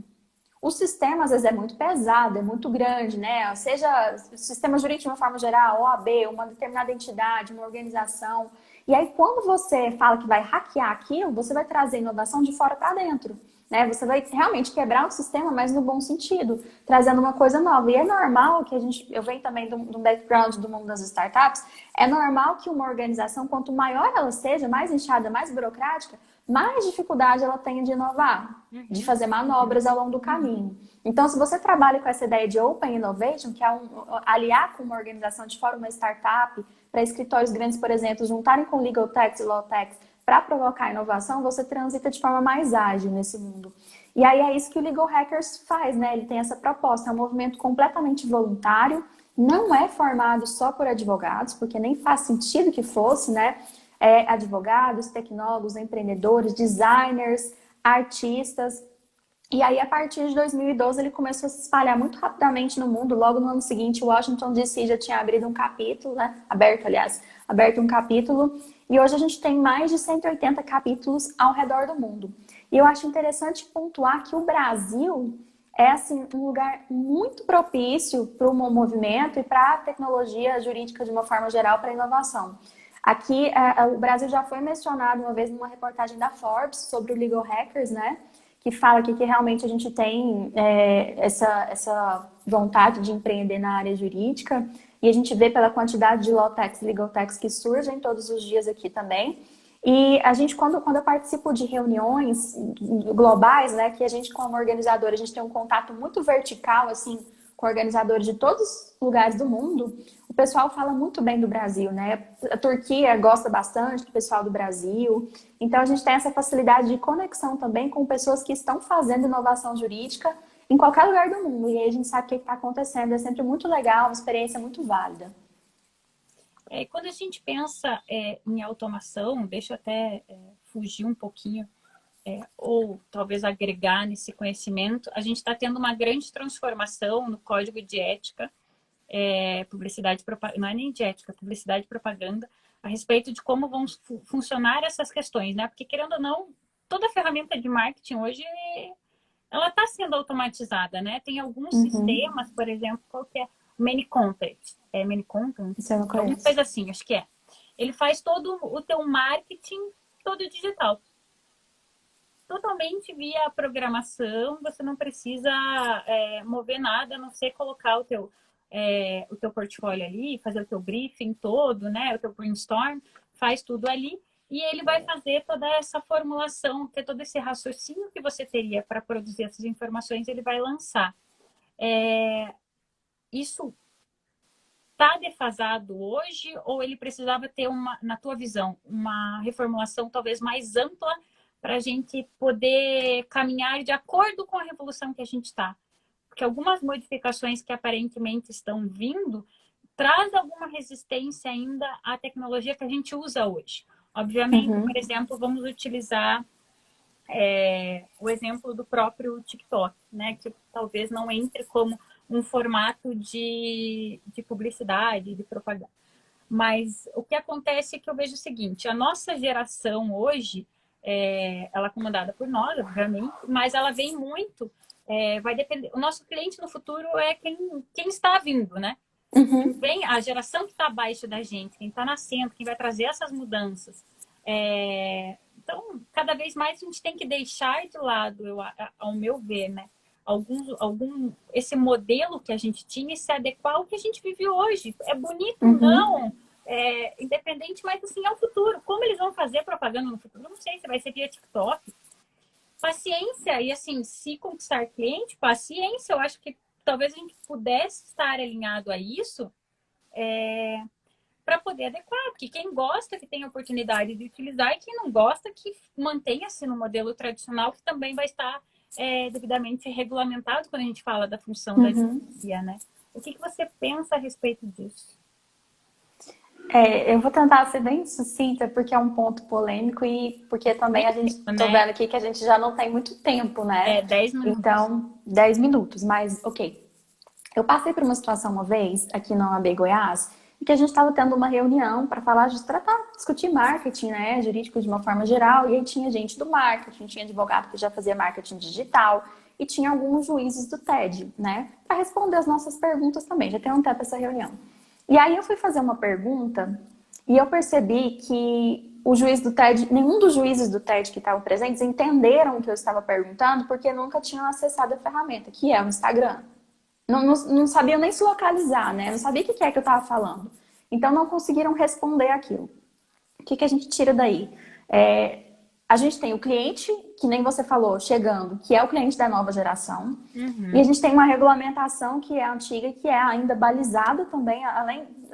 O sistema, às vezes, é muito pesado, é muito grande, né? Seja o sistema jurídico de uma forma geral, OAB, uma determinada entidade, uma organização. E aí, quando você fala que vai hackear aquilo, você vai trazer inovação de fora para dentro, né? Você vai realmente quebrar o sistema, mas no bom sentido, trazendo uma coisa nova. E é normal que eu venho também de um background do mundo das startups, é normal que uma organização, quanto maior ela seja, mais inchada, mais burocrática, mais dificuldade ela tem de inovar, de fazer manobras ao longo do caminho. Então, se você trabalha com essa ideia de Open Innovation, que é aliar com uma organização de fora, uma startup, para escritórios grandes, por exemplo, juntarem com Legal Techs e Law Techs para provocar inovação, você transita de forma mais ágil nesse mundo. E aí é isso que o Legal Hackers faz, né? Ele tem essa proposta, é um movimento completamente voluntário, não é formado só por advogados, porque nem faz sentido que fosse, né? Advogados, tecnólogos, empreendedores, designers, artistas. E aí, a partir de 2012, ele começou a se espalhar muito rapidamente no mundo. Logo no ano seguinte, Washington DC já tinha abrido um capítulo, né? Aberto um capítulo. E hoje a gente tem mais de 180 capítulos ao redor do mundo. E eu acho interessante pontuar que o Brasil é, assim, um lugar muito propício para o movimento e para a tecnologia jurídica de uma forma geral, para a inovação. Aqui, o Brasil já foi mencionado uma vez numa reportagem da Forbes sobre o Legal Hackers, né? que fala aqui que realmente a gente tem essa vontade de empreender na área jurídica, e a gente vê pela quantidade de law techs, legal techs que surgem todos os dias aqui também. E a gente, quando eu participo de reuniões globais, né, que a gente como organizadora, a gente tem um contato muito vertical, assim, com organizadores de todos os lugares do mundo, o pessoal fala muito bem do Brasil, né? A Turquia gosta bastante do pessoal do Brasil. Então, a gente tem essa facilidade de conexão também com pessoas que estão fazendo inovação jurídica em qualquer lugar do mundo. E aí a gente sabe o que está acontecendo. É sempre muito legal, uma experiência muito válida. Quando a gente pensa em automação, deixa eu até fugir um pouquinho, ou talvez agregar nesse conhecimento, a gente está tendo uma grande transformação no código de ética, publicidade, não é nem de ética, publicidade e propaganda, a respeito de como vão funcionar essas questões, né? Porque, querendo ou não, toda ferramenta de marketing hoje, ela está sendo automatizada, né? Tem alguns sistemas, por exemplo, qual que é? Many Content. Many Content? Isso eu não conheço. Alguma coisa assim, acho que é. Ele faz todo o teu marketing, todo digital. Totalmente via programação, você não precisa mover nada, a não ser colocar o teu portfólio ali, fazer o teu briefing todo, né? O teu brainstorm, faz tudo ali. E ele vai fazer toda essa formulação, ter todo esse raciocínio que você teria para produzir essas informações, ele vai lançar. Isso está defasado hoje ou ele precisava ter, na tua visão, uma reformulação talvez mais ampla para a gente poder caminhar de acordo com a revolução que a gente está? Porque algumas modificações que aparentemente estão vindo traz alguma resistência ainda à tecnologia que a gente usa hoje. Obviamente, por exemplo, vamos utilizar o exemplo do próprio TikTok, né? Que talvez não entre como um formato de publicidade, de propaganda. Mas o que acontece é que eu vejo o seguinte, a nossa geração hoje, ela é comandada por nós, obviamente, mas ela vem muito, vai depender, o nosso cliente no futuro é quem está vindo, né? Vem a geração que está abaixo da gente, quem está nascendo, quem vai trazer essas mudanças. Então, cada vez mais a gente tem que deixar de lado, ao meu ver, né? Esse modelo que a gente tinha e se adequar ao que a gente vive hoje. É bonito, não, independente, mas assim, é o futuro. Como eles vão fazer propaganda no futuro? Não sei se vai ser via TikTok. Paciência, e assim, se conquistar cliente, paciência, eu acho que talvez a gente pudesse estar alinhado a isso para poder adequar, porque quem gosta que tem a oportunidade de utilizar e quem não gosta que mantenha-se no modelo tradicional, que também vai estar devidamente regulamentado quando a gente fala da função da advocacia, né? O que você pensa a respeito disso? Eu vou tentar ser bem sucinta, porque é um ponto polêmico e porque também a gente tô vendo aqui que a gente já não tem muito tempo, né? 10 minutos. Então, 10 minutos, mas ok. Eu passei por uma situação uma vez, aqui na OAB Goiás, em que a gente estava tendo uma reunião para falar, discutir marketing, né, jurídico de uma forma geral, e aí tinha gente do marketing, tinha advogado que já fazia marketing digital, e tinha alguns juízes do TED, né, para responder as nossas perguntas também, já tem um tempo essa reunião. E aí eu fui fazer uma pergunta, e eu percebi que o juiz do TED, nenhum dos juízes do TED que estavam presentes entenderam o que eu estava perguntando, porque nunca tinham acessado a ferramenta, que é o Instagram. Não sabiam nem se localizar, né? Não sabia o que é que eu estava falando. Então, não conseguiram responder aquilo. O que a gente tira daí? A gente tem o cliente, que nem você falou, chegando, que é o cliente da nova geração. E a gente tem uma regulamentação que é antiga e que é ainda balizada também.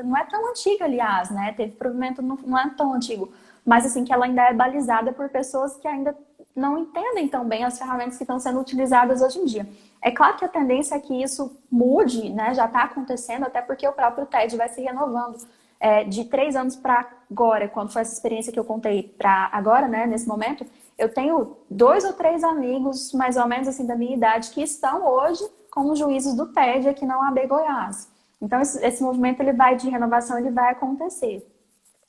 Não é tão antiga, aliás, né? Teve provimento, não é tão antigo. Mas, assim, que ela ainda é balizada por pessoas que ainda não entendem tão bem as ferramentas que estão sendo utilizadas hoje em dia. É claro que a tendência é que isso mude, né? Já está acontecendo, até porque o próprio TED vai se renovando. De 3 anos para agora, quando foi essa experiência que eu contei para agora, né? Nesse momento, eu tenho 2 ou 3 amigos, mais ou menos assim, da minha idade, que estão hoje como juízes do TED aqui na UAB Goiás. Então, esse movimento de renovação, ele vai acontecer.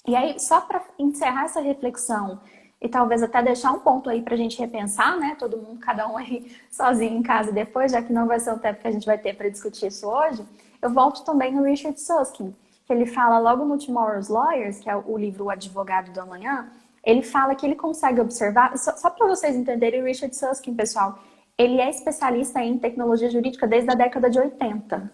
E aí, só para encerrar essa reflexão e talvez até deixar um ponto aí para a gente repensar, né? Todo mundo, cada um aí sozinho em casa depois, já que não vai ser o tempo que a gente vai ter para discutir isso hoje, eu volto também no Richard Susskind, que ele fala logo no Tomorrow's Lawyers, que é o livro O Advogado do Amanhã, ele fala que ele consegue observar, só para vocês entenderem, o Richard Susskind, pessoal, ele é especialista em tecnologia jurídica desde a década de 80.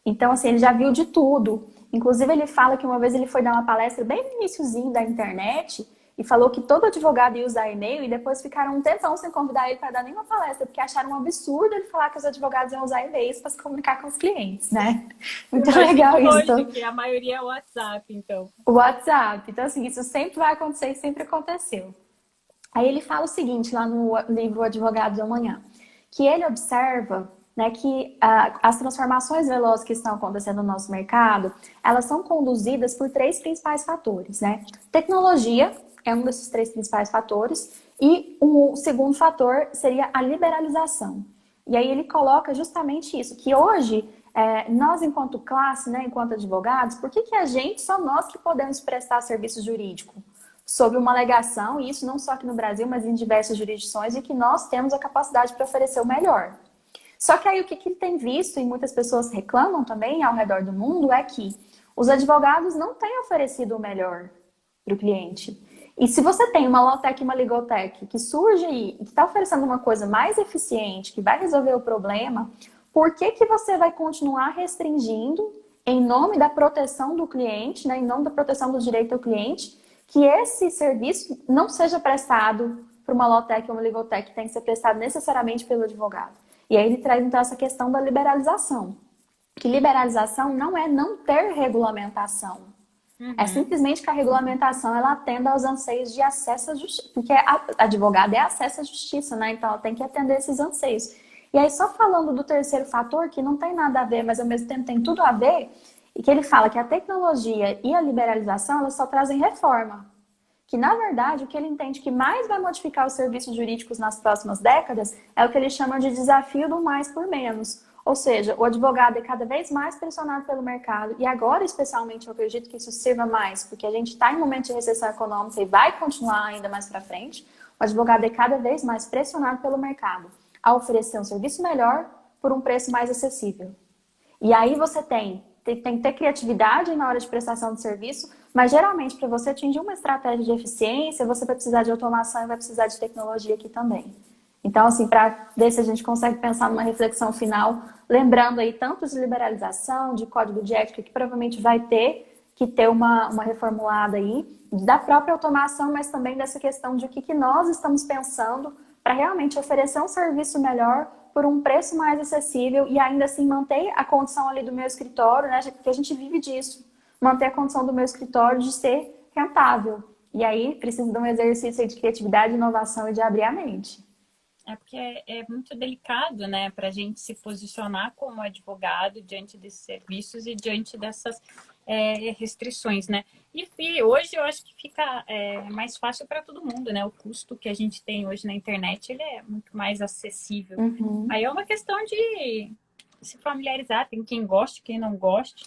Então, assim, ele já viu de tudo. Inclusive, ele fala que uma vez ele foi dar uma palestra bem no iniciozinho da internet e falou que todo advogado ia usar e-mail e depois ficaram um tempão sem convidar ele para dar nenhuma palestra, porque acharam um absurdo ele falar que os advogados iam usar e-mails para se comunicar com os clientes, né? Muito legal isso. Hoje, que a maioria é o WhatsApp, então. O WhatsApp. Então, assim, isso sempre vai acontecer e sempre aconteceu. Aí ele fala o seguinte lá no livro Advogados do Amanhã, que ele observa, né, que as transformações velozes que estão acontecendo no nosso mercado, elas são conduzidas por três principais fatores, né? Tecnologia é um desses três principais fatores e o segundo fator seria a liberalização. E aí ele coloca justamente isso, que hoje nós enquanto classe, né, enquanto advogados, por que a gente, só nós que podemos prestar serviço jurídico? Sob uma alegação, e isso não só aqui no Brasil, mas em diversas jurisdições, e que nós temos a capacidade para oferecer o melhor. Só que aí o que ele tem visto, e muitas pessoas reclamam também ao redor do mundo, é que os advogados não têm oferecido o melhor para o cliente. E se você tem uma Lawtech e uma Legaltech que surge aí e que está oferecendo uma coisa mais eficiente, que vai resolver o problema, por que você vai continuar restringindo, em nome da proteção do cliente, né, em nome da proteção do direito ao cliente, que esse serviço não seja prestado por uma Lawtech ou uma Legaltech, que tem que ser prestado necessariamente pelo advogado? E aí ele traz então essa questão da liberalização. Que liberalização não é não ter regulamentação. É simplesmente que a regulamentação ela atenda aos anseios de acesso à justiça. Porque a advogada é acesso à justiça, né? Então ela tem que atender esses anseios. E aí só falando do terceiro fator, que não tem nada a ver, mas ao mesmo tempo tem tudo a ver, e que ele fala que a tecnologia e a liberalização elas só trazem reforma. Que, na verdade, o que ele entende que mais vai modificar os serviços jurídicos nas próximas décadas é o que ele chama de desafio do mais por menos. Ou seja, o advogado é cada vez mais pressionado pelo mercado e agora, especialmente, eu acredito que isso sirva mais, porque a gente está em um momento de recessão econômica e vai continuar ainda mais para frente. O advogado é cada vez mais pressionado pelo mercado a oferecer um serviço melhor por um preço mais acessível. E aí você tem que ter criatividade na hora de prestação de serviço, mas geralmente para você atingir uma estratégia de eficiência, você vai precisar de automação e vai precisar de tecnologia aqui também. Então, assim, para ver se a gente consegue pensar numa reflexão final, lembrando aí tanto de liberalização, de código de ética, que provavelmente vai ter que ter uma reformulada aí, da própria automação, mas também dessa questão de o que nós estamos pensando para realmente oferecer um serviço melhor por um preço mais acessível e ainda assim manter a condição ali do meu escritório, né? Porque a gente vive disso, manter a condição do meu escritório de ser rentável. E aí precisa de um exercício de criatividade, inovação e de abrir a mente. É porque é muito delicado, né, para a gente se posicionar como advogado diante desses serviços e diante dessas restrições, né? E hoje eu acho que fica mais fácil para todo mundo, né? O custo que a gente tem hoje na internet, ele é muito mais acessível. Aí é uma questão de se familiarizar, tem quem goste, quem não goste.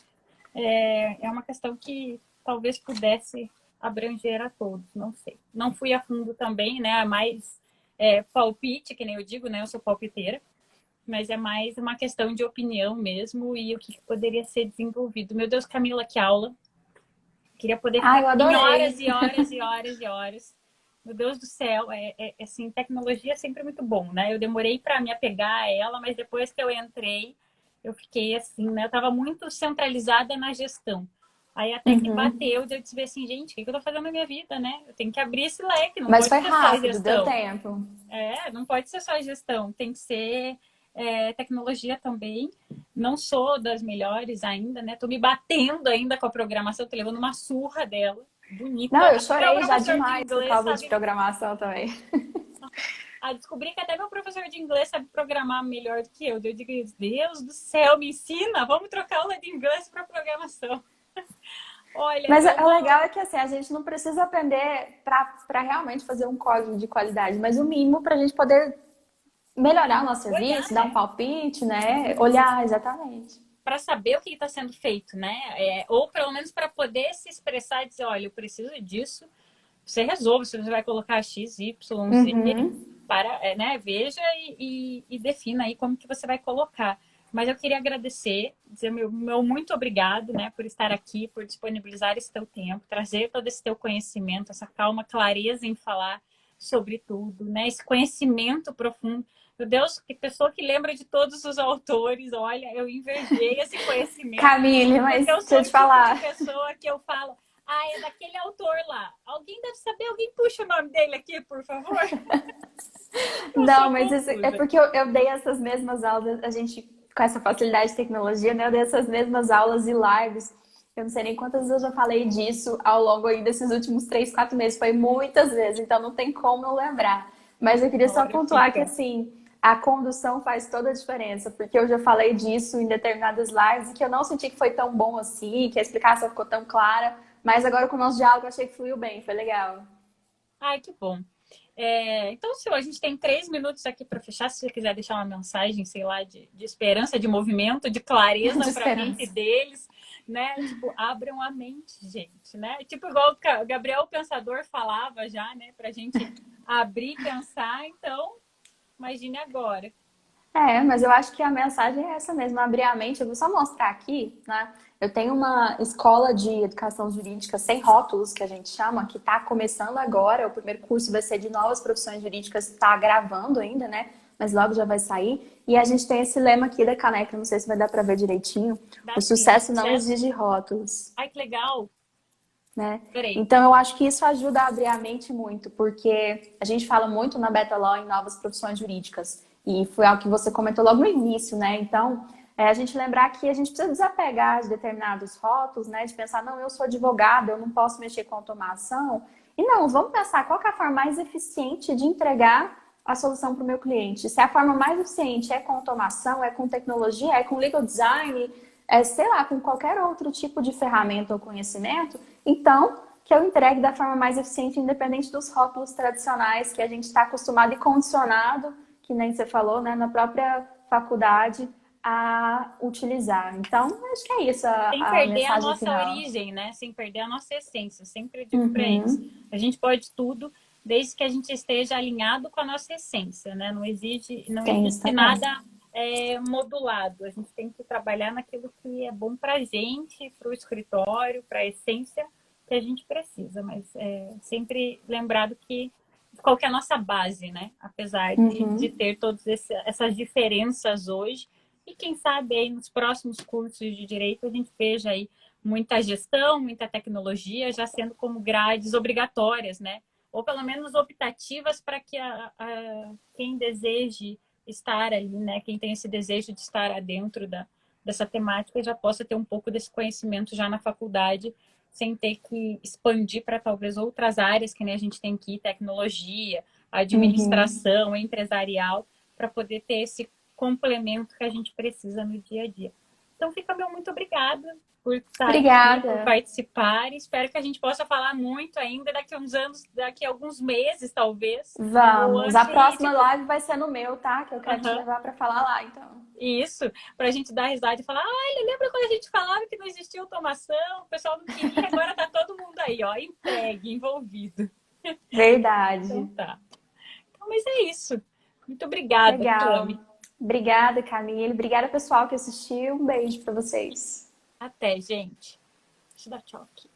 É uma questão que talvez pudesse abranger a todos, não sei. Não fui a fundo também, né? Mais palpite, que nem eu digo, né? Eu sou palpiteira, mas é mais uma questão de opinião mesmo e o que poderia ser desenvolvido. Meu Deus, Camila, que aula! Queria poder ficar em horas e horas e horas e horas. Meu Deus do céu, assim, tecnologia é sempre muito bom, né? Eu demorei para me apegar a ela, mas depois que eu entrei, eu fiquei assim, né? Eu estava muito centralizada na gestão. Aí até que bateu, eu disse assim, gente, o que eu tô fazendo na minha vida, né? Eu tenho que abrir esse leque, não Mas pode foi ser rápido, só gestão. deu tempo. Não pode ser só gestão, tem que ser tecnologia também. Não sou das melhores ainda, né? Tô me batendo ainda com a programação, tô levando uma surra dela. Bonita. Não, eu chorei já demais por causa de programação também. Descobri que até meu professor de inglês sabe programar melhor do que eu. Eu digo, Deus do céu, me ensina, vamos trocar aula de inglês para programação. Olha, mas o legal é que assim, a gente não precisa aprender para realmente fazer um código de qualidade, mas o mínimo para a gente poder melhorar o nosso serviço, dar um palpite, né? Olhar, exatamente. Para saber o que está sendo feito, né? Ou pelo menos para poder se expressar e dizer, olha, eu preciso disso. Você resolve se você vai colocar X, Y, Z, né? Veja e defina aí como que você vai colocar. Mas eu queria agradecer, dizer meu muito obrigado, né, por estar aqui, por disponibilizar esse teu tempo, trazer todo esse teu conhecimento, essa calma, clareza em falar sobre tudo, né, esse conhecimento profundo. Meu Deus, que pessoa que lembra de todos os autores, olha, eu invejei esse conhecimento, Camille, mas porque eu deixa sou eu o te tipo de falar. pessoa que eu falo, ah, é daquele autor lá. Alguém deve saber, alguém puxa o nome dele aqui, por favor. Eu Não, sou mas isso é confusa. porque eu dei essas mesmas aulas, a gente, com essa facilidade de tecnologia, né? Eu dei essas mesmas aulas e lives. Eu não sei nem quantas vezes eu já falei disso ao longo aí desses últimos 3, 4 meses. Foi muitas vezes, então não tem como eu lembrar. Mas eu queria só Olha, pontuar que, fica. assim, a condução faz toda a diferença, porque eu já falei disso em determinadas lives e que eu não senti que foi tão bom assim, que a explicação ficou tão clara. Mas agora com o nosso diálogo eu achei que fluiu bem, foi legal. Ai, que bom. Então, Sil, a gente tem 3 minutos aqui para fechar. Se você quiser deixar uma mensagem, sei lá, de esperança, de movimento, de clareza De para a mente esperança. deles, né? Tipo, abram a mente, gente, né? Tipo, igual o Gabriel o Pensador falava já, né? Para a gente abrir e pensar. Então, imagine agora. É, mas eu acho que a mensagem é essa mesmo, abrir a mente. Eu vou só mostrar aqui, né? Eu tenho uma escola de educação jurídica sem rótulos, que a gente chama, que está começando agora. O primeiro curso vai ser de novas profissões jurídicas, está gravando ainda, né? Mas logo já vai sair. E a gente tem esse lema aqui da caneca, não sei se vai dar para ver direitinho. Dá O sim, ó, sucesso não sucesso. exige rótulos, Ai, que legal. né? Adorei. Então eu acho que isso ajuda a abrir a mente muito, porque a gente fala muito na Beta Law em novas profissões jurídicas, e foi algo que você comentou logo no início, né? Então, a gente lembrar que a gente precisa desapegar de determinados rótulos, né? De pensar, não, eu sou advogada, eu não posso mexer com automação. E não, vamos pensar qual que é a forma mais eficiente de entregar a solução para o meu cliente. Se a forma mais eficiente é com automação, é com tecnologia, é com legal design, é, sei lá, com qualquer outro tipo de ferramenta ou conhecimento, então que eu entregue da forma mais eficiente, independente dos rótulos tradicionais que a gente está acostumado e condicionado, que nem você falou, né, na própria faculdade, a utilizar. Então, acho que é isso Sem a perder a mensagem nossa final. origem, né? Sem perder a nossa essência. Sempre digo para eles. Uhum. A gente pode tudo desde que a gente esteja alinhado com a nossa essência, né? Não Tem isso existe também. nada modulado. A gente tem que trabalhar naquilo que é bom para a gente, para o escritório, para a essência que a gente precisa. Mas sempre lembrado que qual que é a nossa base, né? Apesar de Uhum. ter todas essas diferenças hoje, e quem sabe aí nos próximos cursos de direito a gente veja aí muita gestão, muita tecnologia já sendo como grades obrigatórias, né? Ou pelo menos optativas para que quem deseje estar ali, né? Quem tem esse desejo de estar adentro dessa temática já possa ter um pouco desse conhecimento já na faculdade, sem ter que expandir para talvez outras áreas que, né, a gente tem que ir, tecnologia, Uhum. administração, empresarial, para poder ter esse complemento que a gente precisa no dia a dia. Então, fica meu muito obrigada por estar aqui, por Obrigada. participar. Espero que a gente possa falar muito ainda daqui a uns anos, daqui a alguns meses, talvez. Ou Vamos. A antes, e próxima tipo, live vai ser no meu, tá? Que eu quero te levar para falar lá, então. isso, para a gente dar risada e falar, olha, lembra quando a gente falava que não existia automação, o pessoal não queria, agora tá todo mundo aí, ó, entregue, envolvido. Então Verdade. tá. Então, mas é isso. Muito obrigada, Legal. Cami. Obrigada, Camille. Obrigada, pessoal, que assistiu. Um beijo para vocês. Até, gente. Deixa eu dar tchau aqui.